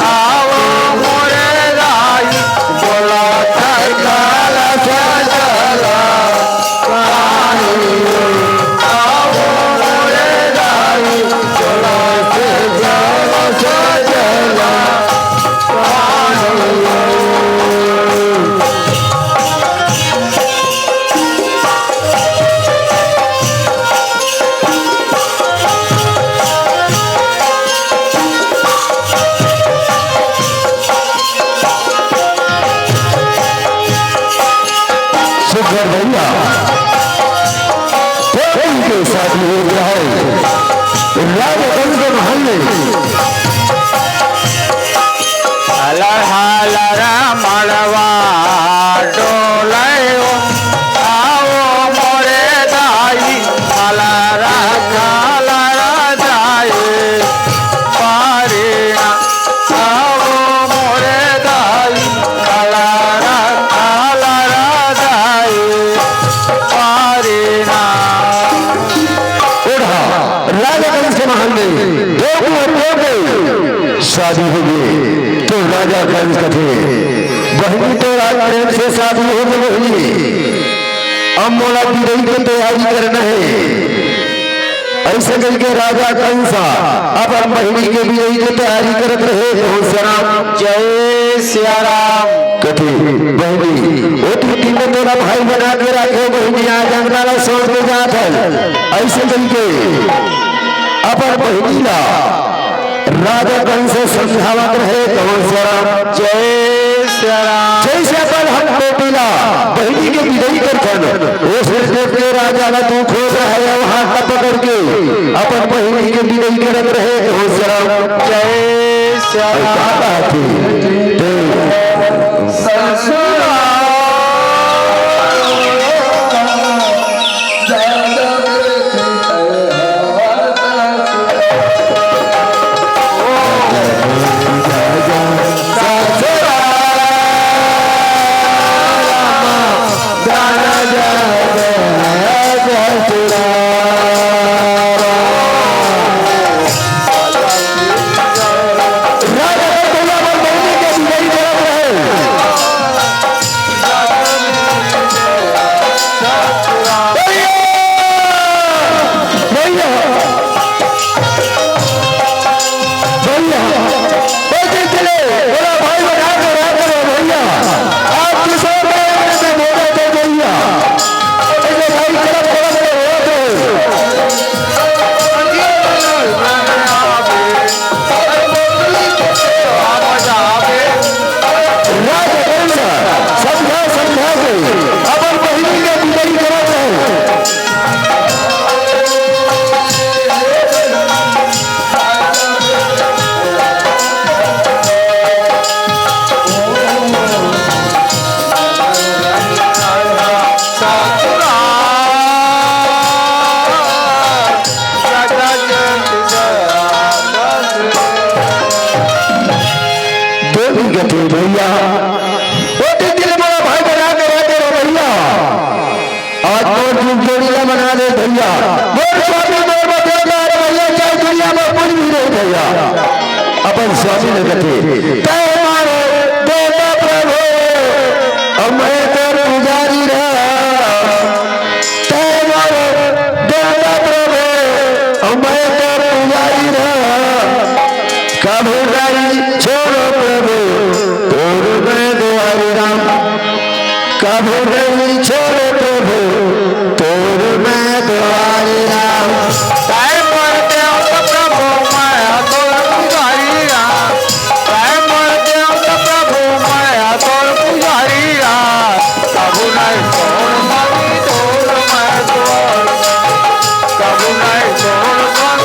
आओ मोरे राई बोला थकाल सजला आओ मोरे राई बोला सजला सुखर भैया के साथ हो गया है राजगंज के महल्ले हलर हलर मड़वा डोलयो आओ मोरे दाई हलर हलर जाए पारिना आओ मोरे दाई हलर हलर जाए पारिना ओढ़ा राजगंज के महल्ले शादी हो गई तो राजा कंस का थे बहनी तो राजप्रेम से शादी हो गई अब मोला विदाई की तैयारी करना है ऐसे करके राजा कंसा अब बहनी के विदाई की तैयारी करत रहे हो श्याम जय सिया राम कथे बहनी वो तीन तेरा भाई बना के रखे बहनी आज अंगना सोच के जात है ऐसे करके अपन बहनी ला राजा कंस से समझावत रहे कौन श्याम जय सिया राम जैसे अपन हम बेटीला बहनी के विदाई करथन वो सिर देख के राजा का तू खोज रहा है वहां तब पकड़ के अपन बहनी के विदाई करत रहे कौन श्याम जय सिया राम भैया दिल बड़ा भाई बना के रहते रहो भैया आज मोर जोड़ीला बना दे भैया मोर स्वामी मोर बतेगा भैया चाहे दुनिया में कुछ भी नहीं भैया अपन स्वामी ने कहते तय मारो देवता प्रभु अब मैं तेरे पुजारी रहा तय मारो देवता प्रभु अब मैं तेरे पुजारी रहा कभी गाड़ी छोड़ो प्रभु तोर मैं दुआरी राम कभी गाड़ी छोड़ो प्रभु तोर मैं दुआरी राम काय मरते हो तो प्रभु माया तोर पुजारी राम काय मरते हो तो प्रभु माया तोर पुजारी राम कबू नहीं तोड़ मानी तोड़ मैं तोड़ कबू नहीं तोड़ मानी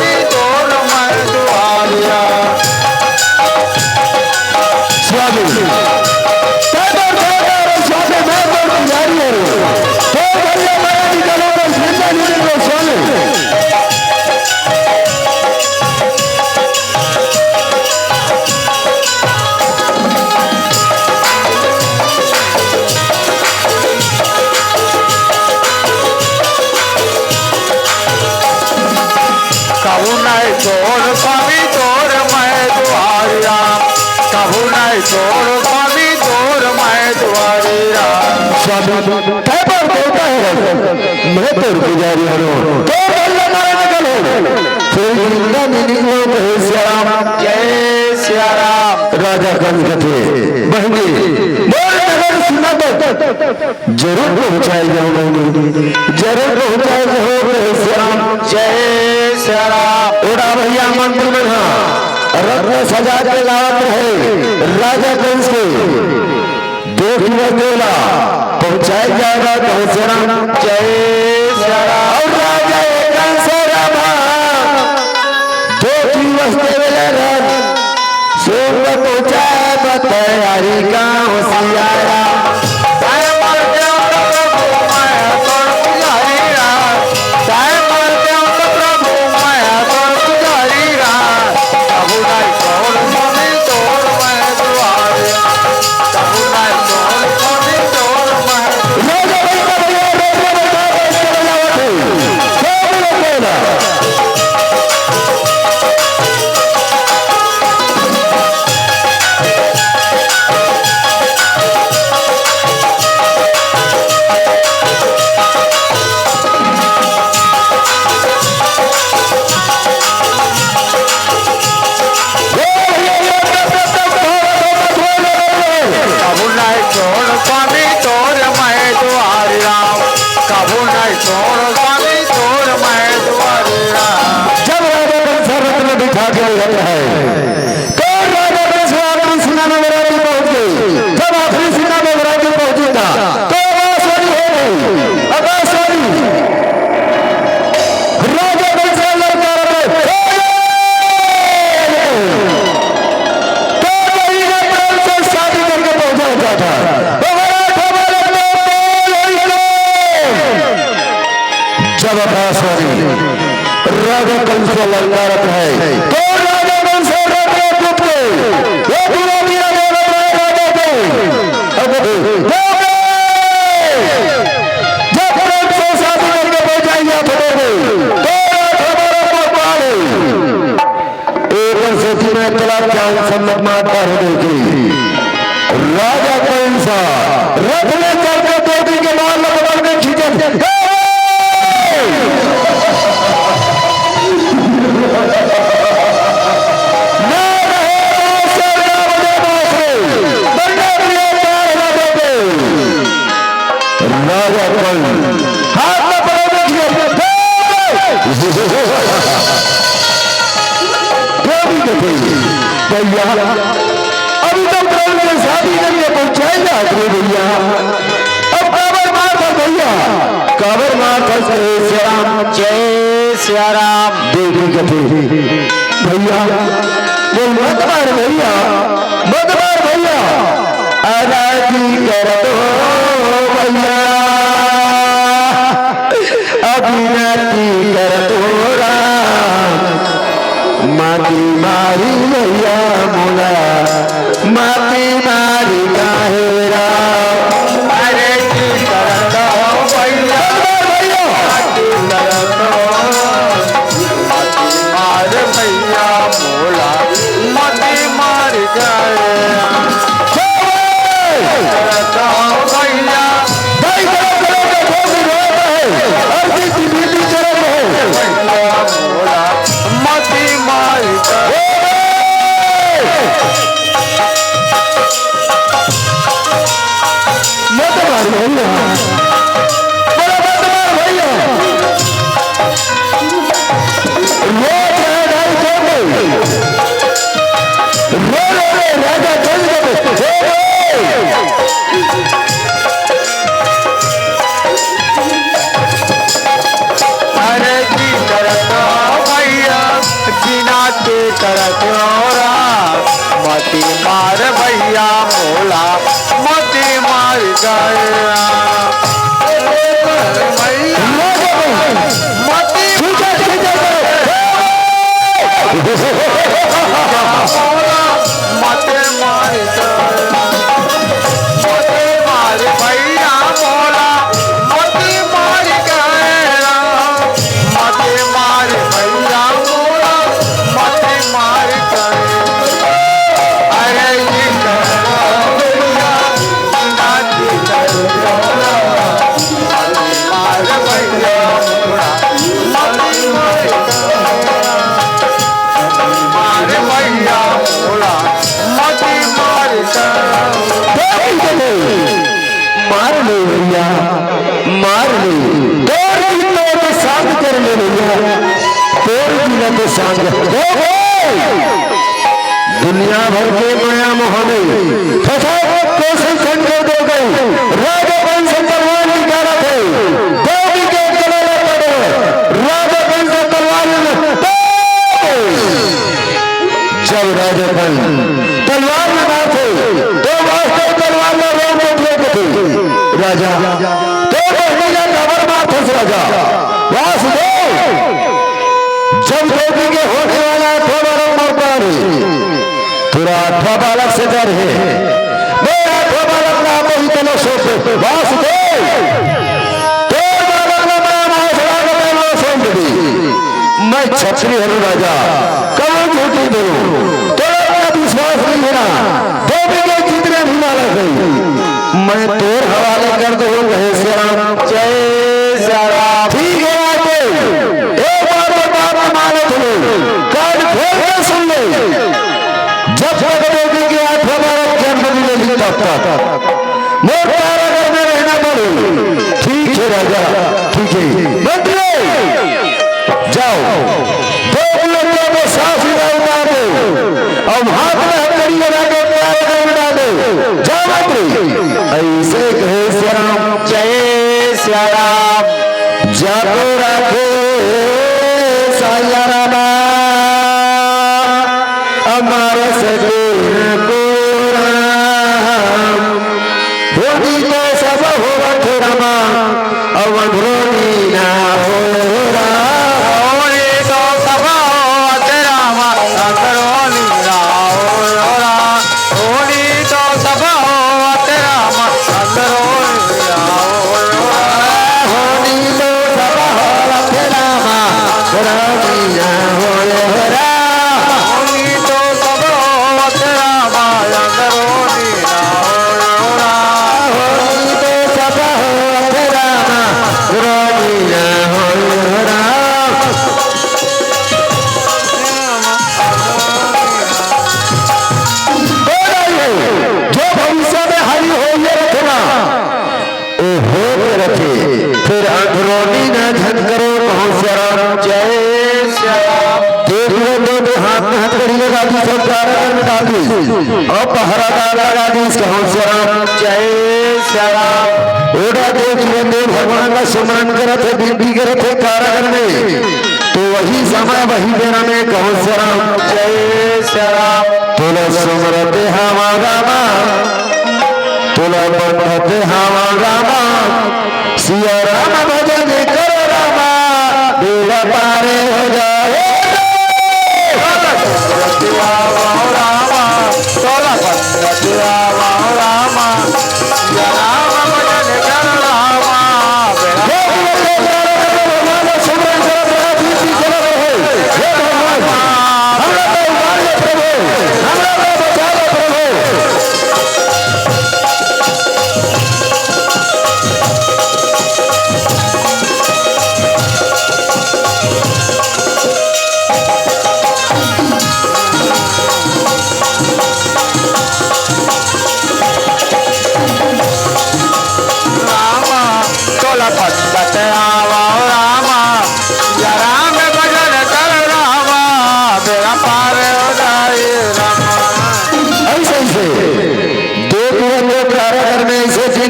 नहीं छोड़ स्वामी तोर मैं दुआरी राम कबू नहीं छोड़ स्वामी तोर मैं दुआरी राम स्वामी कह पर देता है मैं तेरे पुजारी हूँ तो बल्ला मारने चलो फिर जिंदा मिली हो सिया राम जय सिया राम राजा कंस थे बहनी बोल नगर सुना तो जरूर पहुंचाए जाऊंगी जरूर पहुंचाए जाओगे सिया राम जय सिया राम उड़ा भैया मंदिर में था रत्न सजा के लात है राजा कंस के देखने बोला पहुंचाया जाएगा तो सिया राम जय सिया राम और राजा कंस रामा दो दिवस देवेला सोम पहुंचाए तैयारी का होशियारा राजा कंस को ललकारत है तो राजा कंस राजा चुप ये पूरा मेरा राजा को अब जब कंस से शादी करके पहुंचाइए फटोगे तो हमारा को पाले एक से तीन तलाक जान सम्मत मारता है देखी राजा कंस रथ में चढ़ के टोपी के बाल पकड़ के खींचे भैया अभी तो कल में शादी करके पहुंचाएगा भैया अब काबर मार कर भैया काबर मार कर श्री राम जय सिया राम देवी कथे भैया वो मत मार भैया अदाजी कर दो भैया अभिनति कर दो राम माती मारी भैया मोला माती मारी काहे राम अरे की कर दो भैया मार भैया मोला मती मार गए भैया भैया मोती मारे भैया मोरा मोती मारता मार ले भैया मार ले तोर जिला तो शांत कर ले भैया तोर जिला तो शांत दुनिया भर के माया मोह में फंसा कैसे खंडे दो गए राजा वंश तलवार निकाला थे देवी के गले पड़े राजा वंश तलवार जब राजा वंश तलवार लगा थे तो वास्तव तलवार में रोक थे राजा तो महिला कबर माथे से राजा वासुदेव जब देवी के होने वाला थोड़ा रंग पर पूरा आठवा बालक से डर है मैं आठवा बालक ना वही तलो सोच वासुदेव तो बालक ना मैं सोच दी मैं छत्री हूँ राजा कौन झूठी बोलूं तेरा विश्वास नहीं है ना देवी के जितने भी बालक हैं मैं तोर हवाले कर दो रहे श्याम जय श्याम ठीक है आगे एक बार बात मानो तुम्हें कान खोल के सुन ले जब देवी के आठवां बालक जन्म ले लिया था मोर कारागार में रहना पड़े ठीक है राजा ठीक है मंत्री जाओ दो लोगों को सांस उतार दो और हाथ में हथकड़ी लगा के कारागार में डाल दो जाओ मंत्री ऐसे कहे श्याम जय श्याम जाको राखे साया रामा हमारे सगे को राम होनी तो सब हो रामा अवधरोनी ना हो राम होनी तो सब हो राम अवधरोनी ना हो राम होनी तो सब हो राम अवधरोनी ना हो राम होनी तो सब हो राम अवधरोनी ना हो राम होनी तो सब हो राम अवधरोनी ना हो राम होनी तो सब हो राम अवधरोनी ना हो राम जो भविष्य में हरि हो ये रखना ओ हो के रखे फिर अंधरोनी न धन करो पहुंच जय श्याम देख लो दो हाथ में हथकड़ी लगा दी सब कारागार में डाल दी और पहरादार लगा दी श्याम जय श्याम ओड़ा देख लो भगवान का सुमरन करत है विनती करत है कारागार में तो वही समय वही बेरा में कहो श्याम जय श्याम तुला सुमरते हवा रामा तुला बनते हवा रामा सिया राम भजन करो रामा बेड़ा पारे हो जाए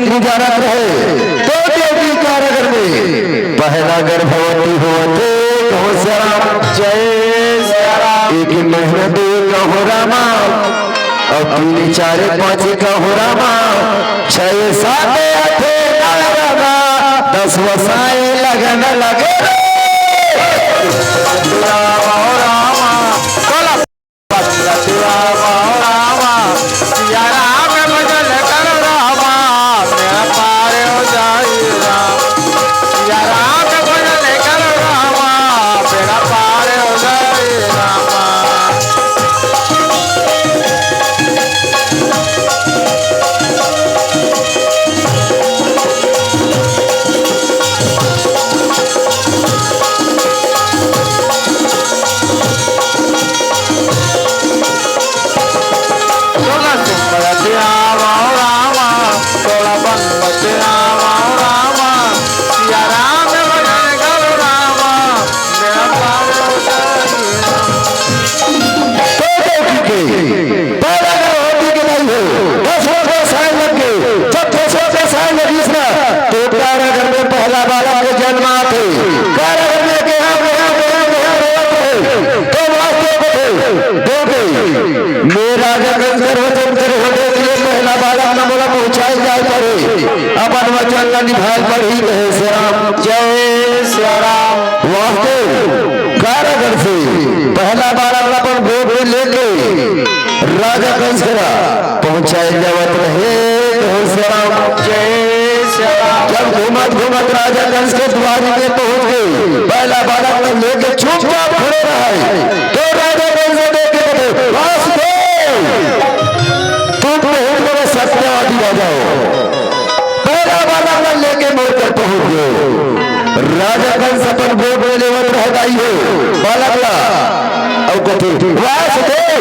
गुजारत रहे तो देवी कारागर में पहला गर्भवती होते कहो श्याम जय श्याम एक महीना दो कहो रामा और तीन चार पाँच कहो रामा छह सात आठ रामा 10 वसाए लगन लगे बालक राजा कंस के द्वार में पहुंच गए। पहला बालक को लेके चुपचाप खड़े रहे। तो राजा कंस ने देखे वासुदेव तुम बहुत बड़े सत्यवादी राजा हो। पहला बालक को लेके मोड़कर पहुंच गए। राजा कंस अपन भोग में लेवल रहताई हो बालक ला और कहते वासुदेव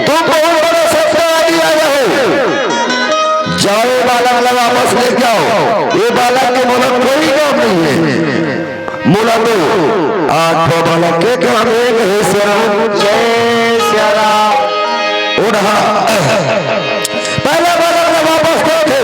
तुम बहुत बड़े सत्यवादी राजा हो। जाओ बालक ला वापस ले जाओ। ये बालक के मोला कोई काम नहीं है। मोला तो आठ बालक के काम एक है श्याम जय श्या राम। उड़ा पहला बालक ला वापस थे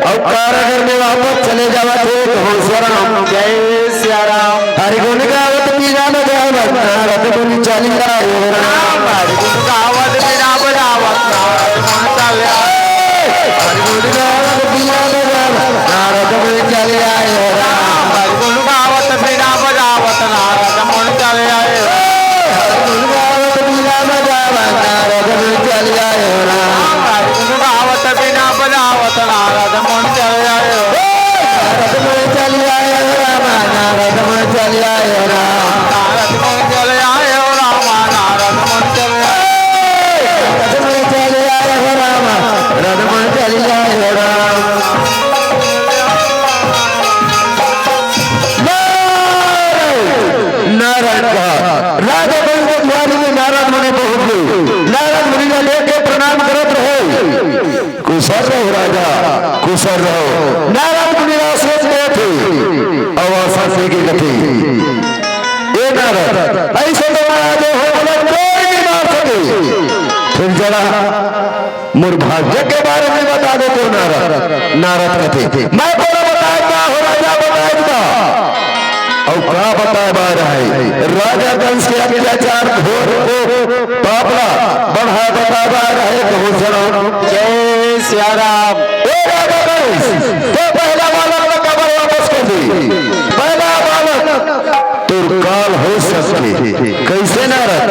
और कारागर में वापस चले जावा थे तो श्या राम जय श्या राम। हरि गुण गावत मीरा न गावत नारद मुनि चलिया राम। हरि गुण गावत मीरा बजावत नारद मुनि चलिया। हरि गुण गावत मीरा बजावत नारद मुनि चलिया राम। हरि गुण गावत मीरा बजावत नारद मुनि चलिया। हरि गुण गावत मीरा बजावत नारद मुनि चलिया राम। हरि गुण गावत मीरा बजावत नारद मुनि चलिया। नारद मुनि चलिया राम। नारद मुनि चलिया राम। नारद मुनि चलिया राम। नारद मुनि चलिया। नारद मुनि चलिया राम। नारद मुनि चलिया राम। नारायण कहा राजा कंस के द्वार में नारद मुनि पहुंच गए। नारद मुनि ने लेके प्रणाम करत रहे। कुशल रहो राजा कुशल रहो। नारद मुनि सोच रहे थे अवसा से की कथी ए नारद ऐसे तो महाराज हो बोला कोई नहीं मार सके। फिर जरा मोर भाग्य के बारे में बता दो तो नारद। नारद कहते मैं बोला बताएगा हो राजा बताएगा और क्या बताया बार है। राजा कंस के अत्याचार घोर को पापड़ा बढ़ा बता रहे तो सुनो जय श्या राम। राजा कंस तो पहला बालक का कबर वापस कर दी। पहला बालक तुरकाल हो सकते कैसे नारद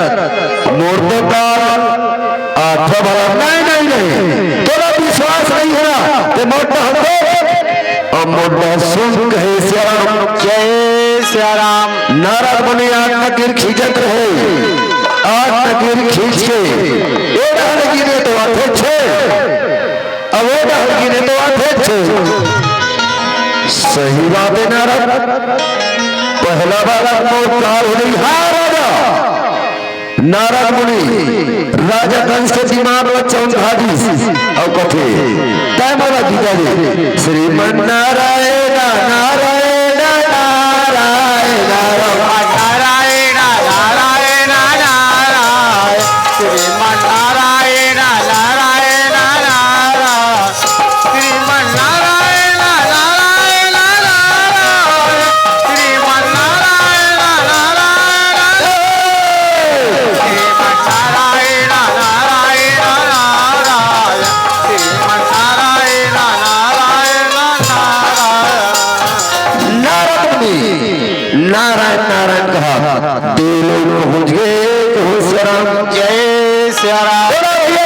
मोर तो काल आठ बालक नहीं नहीं नहीं तोरा विश्वास नहीं है ना तो मोटा हमको और मोटा सुन कहे श्या राम जय श्या राम। नारद मुनि आठ नकीर खींचत रहे। आठ नकीर खींच के एक डाल गिरे तो आठे छे अब वो डाल गिरे तो आठे छे। सही बात है नारद। पहला बालक को काल हो गई। हाँ राजा नारद मुनि राजा कंस के दिमाग में चौंधादी और कथे तय मारा गीता जी श्रीमन नारायण नारायण नारायण नारायण नारायण नारायण श्रीमन नारायण नारायण नारायण श्रीमन नारायण नारायण नारायण श्रीमन नारायण नारायण श्रीमन नारायण नारायण नारायण श्रीमन नारायण नारायण नारायण। नारायण नारायण कहा दो लोग पहुंच गए तो श्या राम जय श्या राम।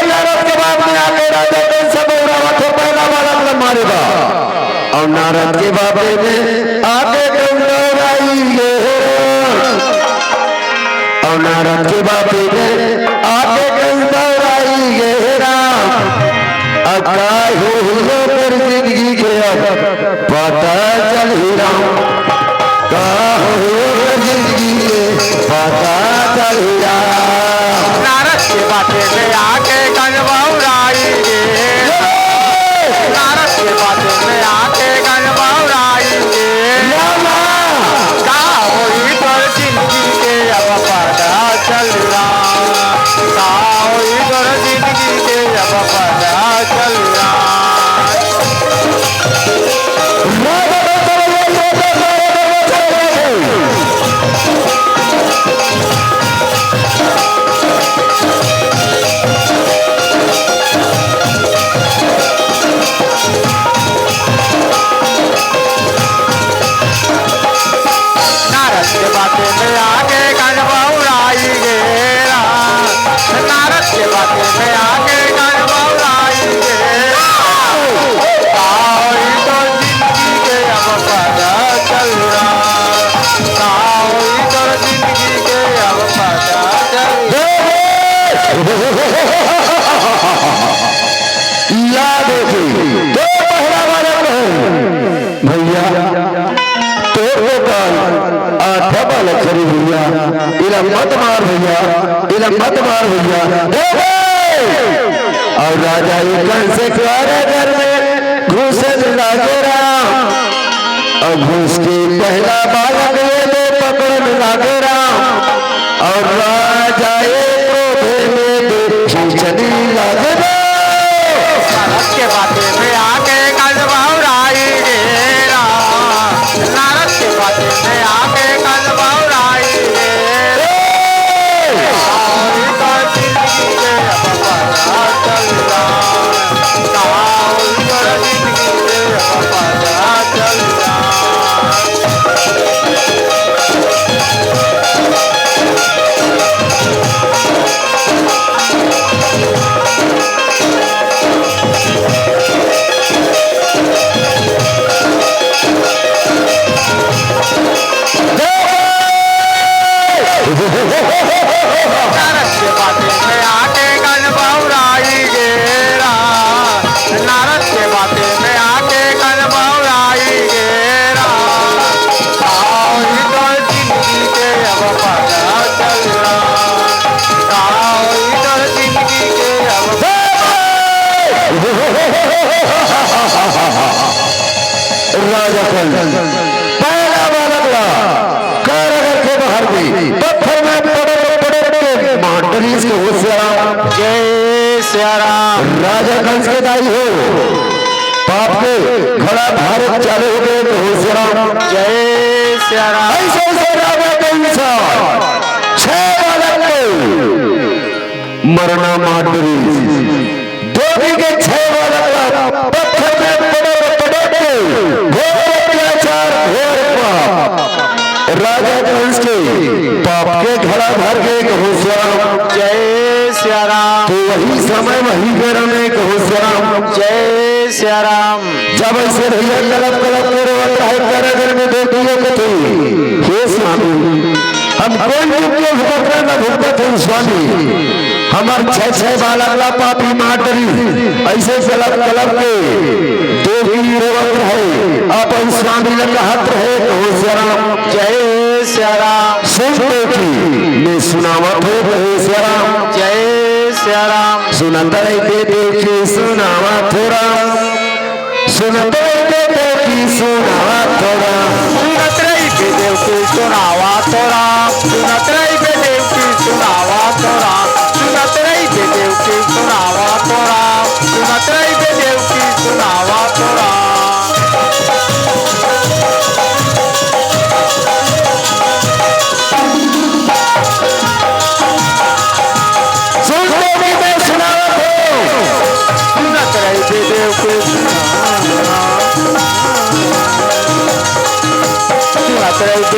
नारद के बाप में आके राजा कंस पहला बालक मारेगा और नारद के बाबे में आके गौराई और नारद के बाबे में आके गौराई राम। अकाय हो कर जिंदगी के अब पता चल ही राम का हो जिंदगी के पता चल ही राम। नारद के बाबे में आके गौराई नारद के बाबे में आके गौराई का होई पर जिंदगी के अब पता चल रहा का होई पर जिंदगी के अब पता चल रहा। नारद के बातें में आके गौराई गेरा। नारद के बातें में आके गौराई गेरा। तो जिंदगी के अब पता चल वाला खरी भैया, इला मत मार भैया, इला मत मार भैया। और राजा एक से क्यारे घर में घुसे लागे राम, और घुस के पहला बालक ले पकड़ लागे राम, और राजा में देखी चली लागे नारद के बातें में आके कल बहुराई रे राम, नारद के बातें में आके कल बहुराई रे राजा पहला बालक कारागार के बाहर भी पत्थर में पड़े मांडलीस के होशियार जय सिया राम। राजा कंस के दाई हो पाप के खड़ा भारत चालू हो गए तो होशियार जय सिया राम। ऐसे ऐसे राजा के इंसान 6 बालक को मरना मांडलीस देवी के 6 बालक पत्थर में पड़े राजा कंस के पाप के घड़ा भर के होशियार जय सिया राम। तो वही समय वही बेरा में होशियार जय सिया राम। जब ऐसे भैया कलप कलप के रोता है कारागर में देखिए कथी हे स्वामी हम कोई के भुगतना न भुगत हैं स्वामी हमार 6 बालक पापी माटरी ऐसे कलप कलप के देवी रोवत है अपन स्वामी लग हाथ रहे होशियार जय सिया राम। सुन देखी मैं सुनावत हो सिया राम जय सिया राम। सुनत है देखी सुनावा थोड़ा सुनत है देखी सुनावा थोड़ा सुनत रही बेदेव की सुनावा थोड़ा सुनत रही बेदेव की सुनावा थोड़ा सुनत रही बेदेव की सुनावा थोड़ा सुनत रही बेदेव की सुनावा थोड़ा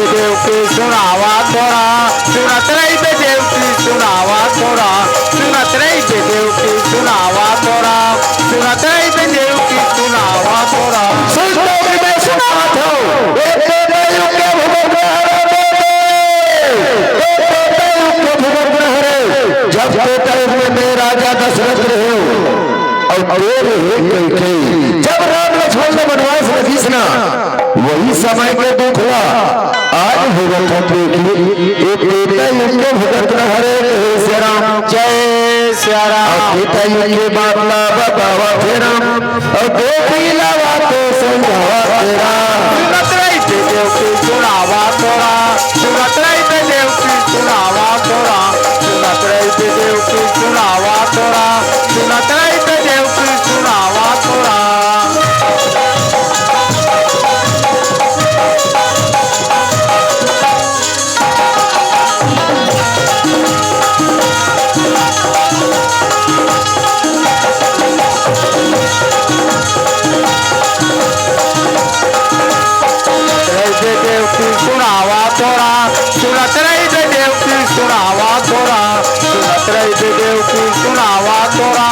देव की सुनावा थोड़ा सुनत रही देव की सुनावा थोड़ा सुनत रही देव की सुनावा थोड़ा सुनत रही देव की सुनावा थोड़ा जब राजा दशरथ रहे जब राम लक्ष्मण ने वनवास में घिसना वही समय के दुख हुआ आज भुगत एक बेटा युग भुगत हरे श्री राम जय सिया राम। बेटा युग के बात ला बतावा थे राम और बेटी लावा तो समझावा थे राम सुनत रही देव की सुनावा थोड़ा सुनत रही देव की सुनावा थोड़ा सुनत रही देव की सुनावा थोड़ा सुनत रही देव की सुनावा थोड़ा देव की सुनावा थोड़ा सुनत रही देव की सुनावा थोड़ा सुनत रही देव की सुनावा थोड़ा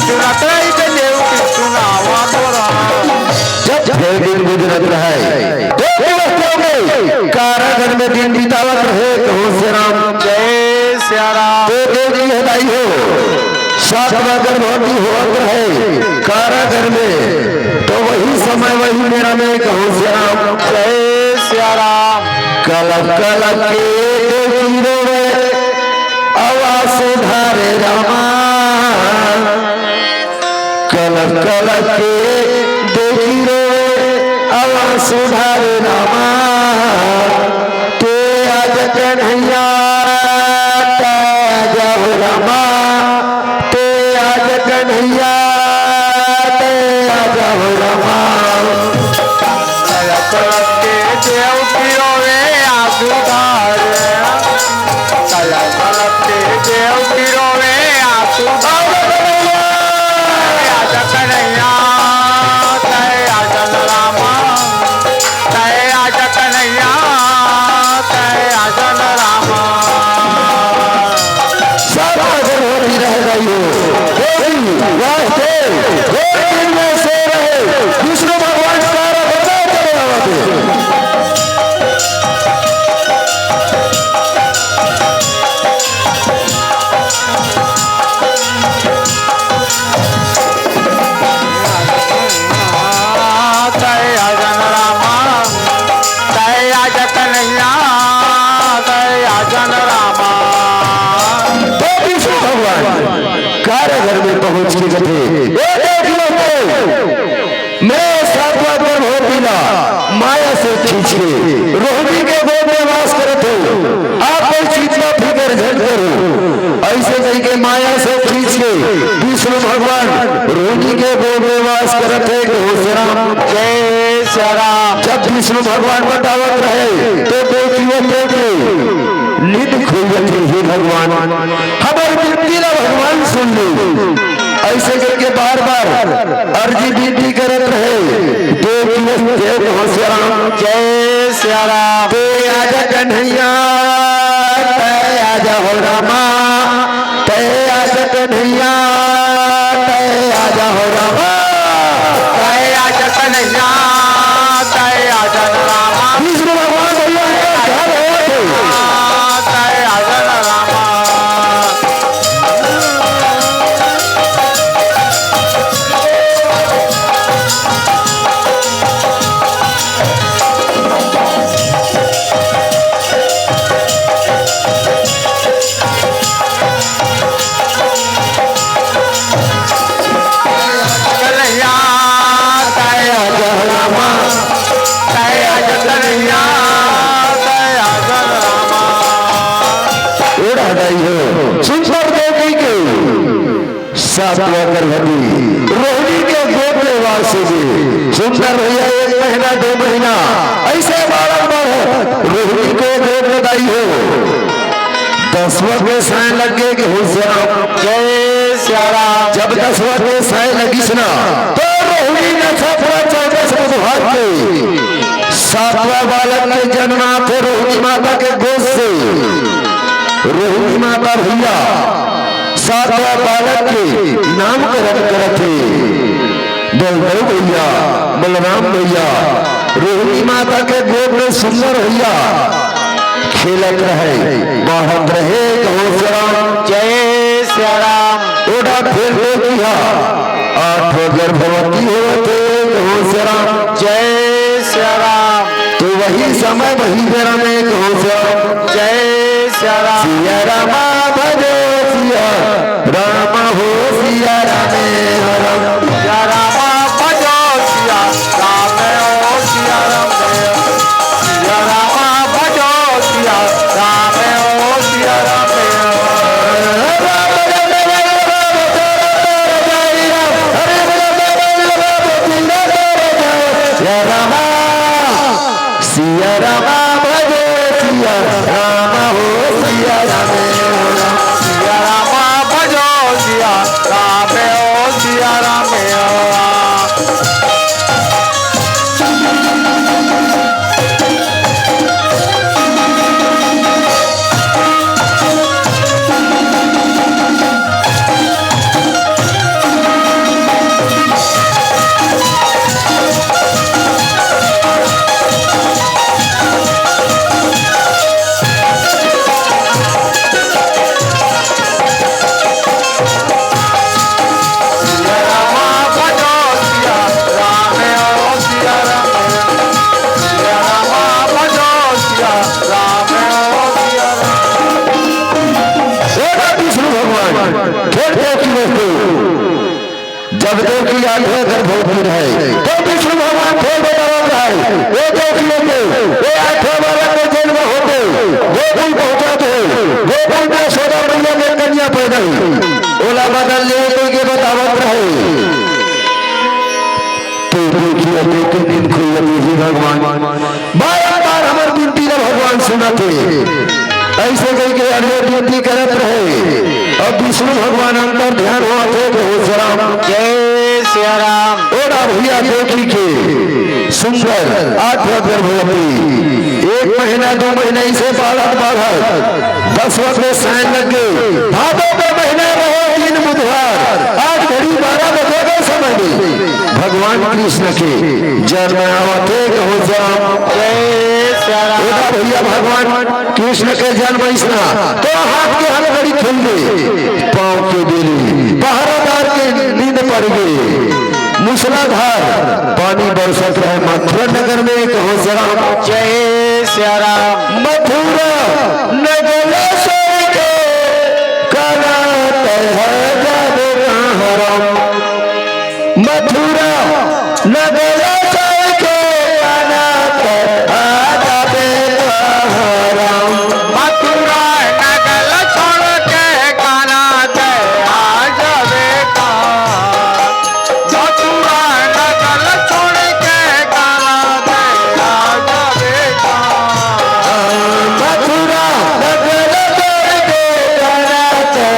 सुनत रही देव की सुनावा थोड़ा जब दिन गुजरत रहे कारागर में दिन बितावत रहे श्री राम जय सिया राम। देवी हदाई हो 7 गर्भवती होत रहे कारागर में तो वही समय वही मेरा में श्री राम जय सिया राम। कलक कलक के देखी रे आवाज सुधारे रामा कलक कलक के देखी रे आवाज सुधारे रामा ते आज कन्हैया जाओ रामा ते आज कन्हैया ते आज रामा के देव पियो रे आसुधार के देव पियो रे आसुधार आजा कन्हैया तय आजा रामा तय आजा कन्हैया तय आजा रामा सारा दिन हो ही रह गई हो वास्ते दिन में से रहे विष्णु भगवान सारा बता चले आवाते तय आजा रामा तय आजा कन्हैया तय आजा रामा विष्णु भगवान कार्य घर में पहुंच के थे मैं सातवां दिन हो बिना माया से खींच के रोहिणी के गोद में वास करते हो आप कोई चिंता फिकर झट करो ऐसे कह के माया से खींच के विष्णु भगवान रोहिणी के गोद में वास करते जय श्री राम। जब विष्णु भगवान बतावत रहे तो देखिए निध खोजते हे भगवान हमारी विनती ला भगवान सुन लो ऐसे करके बार बार अर्जी विनती करत रहे जय श्री राम ते आजा कन्हैया तय आजा हो रामा तय आजा कन्हैया तय आजा हो रामा तय आजा कन्हैया तय आजा रामा विष्णु भगवान तय आजा रामा कन्हैया तय आजा रामा तय आजा कन्हैया तय आजा रामा उड़ा गई हो सुंदर देवी के सातवां गर्भवती रोहिणी के गोद में वास हुई सुंदर भैया 1 महीना 2 महीना ऐसे बारंबार रोहिणी को गोद में दाई हो 10वां में साय लग गए कि होशियार जय श्री राम जब 10वां में साय लगी सुना तो रोहिणी ने छपरा 14 बुधवार के 7वां बालक के जन्मा थे रोहिणी माता के गोद से रोहिणी माता भैया 7वां बालक के नामकरण करते बलदेव भैया बलराम भैया रोहिणी माता के गोद में सुंदर भैया खेलत रहे बढ़त रहे जय श्री राम ओढ़ा फिर किया 8 गर्भवती होते जय श्री राम तो वही समय वही बेरा में जय श्री राम सिया रामा भजो सिया राम हो सिया रामे हरम सिया रामा भजो सिया राम ओ सिया राम सिया रामा भजो सिया राम ओ सिया राम सिया रामा भजो सिया राम हो सिया रामे जब देखी आधे गर्भवती रहे तो विष्णु भगवान थे बतावत रहे वो देखिए वो आठे वाला के जन्म होते गोकुल पहुंचाते गोकुल में सोदा मैया में कन्या पैदा हुई ओला बदल ले के बतावत रहे तो देखिए लेकिन दिन खुल भगवान बार हमारे विनती भगवान सुनाते ऐसे कही के अनुमति करत रहे अब विष्णु भगवान अंतर ध्यान हुआ थे तो हो राम जय सिया राम। ओरा भैया देखी के सुंदर 8 गर्भवती 1 महीना 2 महीने से बढ़त 10 वर्ष में साइन लग गए भादों का महीना रहे 3 बुधवार आज घड़ी 12 बजे का समय में भगवान कृष्ण के जन्म आवते हो जाम जय सिया राम। भैया भगवान कृष्ण के जन्म इसना तो हाथ के हलगड़ी खुल गए पांव के बेली पहरादार के नींद पड़ गए मूसलाधार पानी बरसत रहे मथुरा नगर में कहो जरा जय सिया राम। मथुरा नगर से के करात है जब हरम मथुरा नगर से के करात है जब हरम मथुरा नगर छोड़ के काना दे आ जावे का मथुरा नगर छोड़ के काना दे आ जावे का मथुरा नगर छोड़ के करात है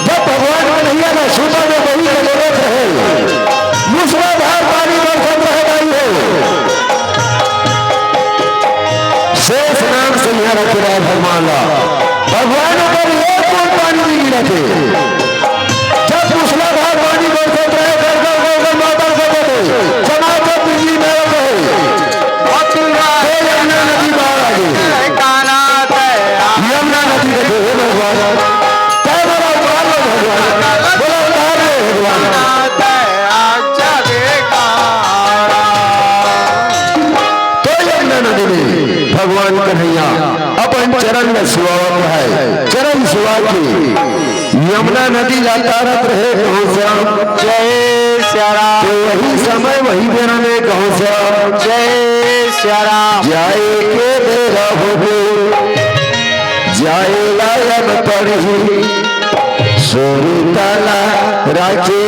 जब हरम शेष नाम से यहाँ रखे रहे भगवान ऊपर एक बूंद पानी नहीं गिरा थे जब मूसलाधार पानी बरसत रहे कर माता करते जमात बिजली में रहे यमुना नदी बाहर आ गई यमुना नदी रखे हे भगवान तय बड़ा उतार लो भगवान बोला उतार लो भगवान तो यमुना नदी में भगवान कन्हैया अपन चरण में सुहावत है चरण सुहा के यमुना नदी जाता रहे कहो जय सिया राम। तो वही समय वही बेरा में कहो जय सिया राम। जाए के बेरा हो जाए लायन पढ़ी सोरी ताला राखे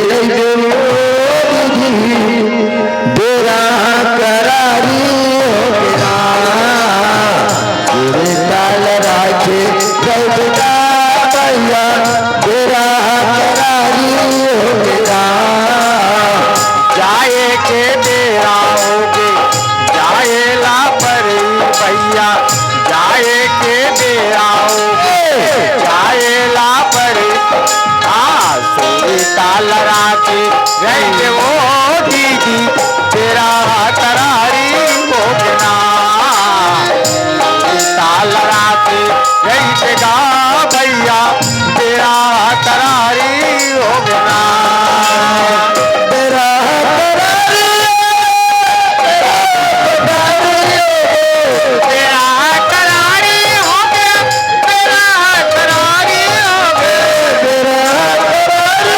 बेरा करारी ताल राखे कैदा भैया बेरा करारी जाए के बेरा होगे जाए ला पर भैया जाए के बेरा होगे जाए ला पर सोई ताल राखे रहेंगे वो दीदी तेरा करारी भोगना ताल राखे रहेगा भैया तेरा करारी भोगना तेरा करारी तेरा करारी हो गया तेरा करारी हो गया तेरा करारी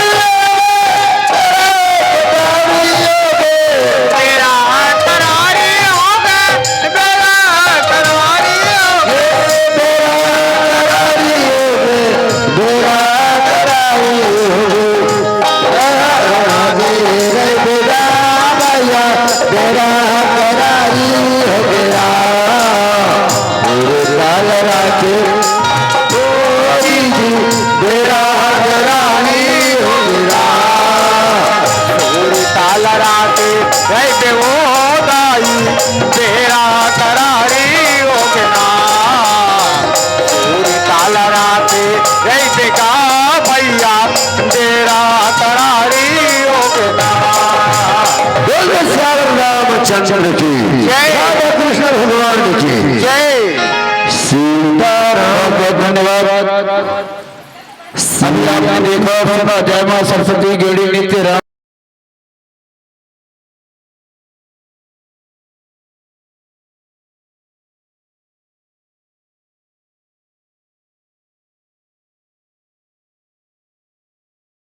रामचंद्र की जय। राधा कृष्ण भगवान की जय। सीताराम। धन्यवाद। अभी आपने देखा जय मां सरस्वती गेड़ी नित्य राम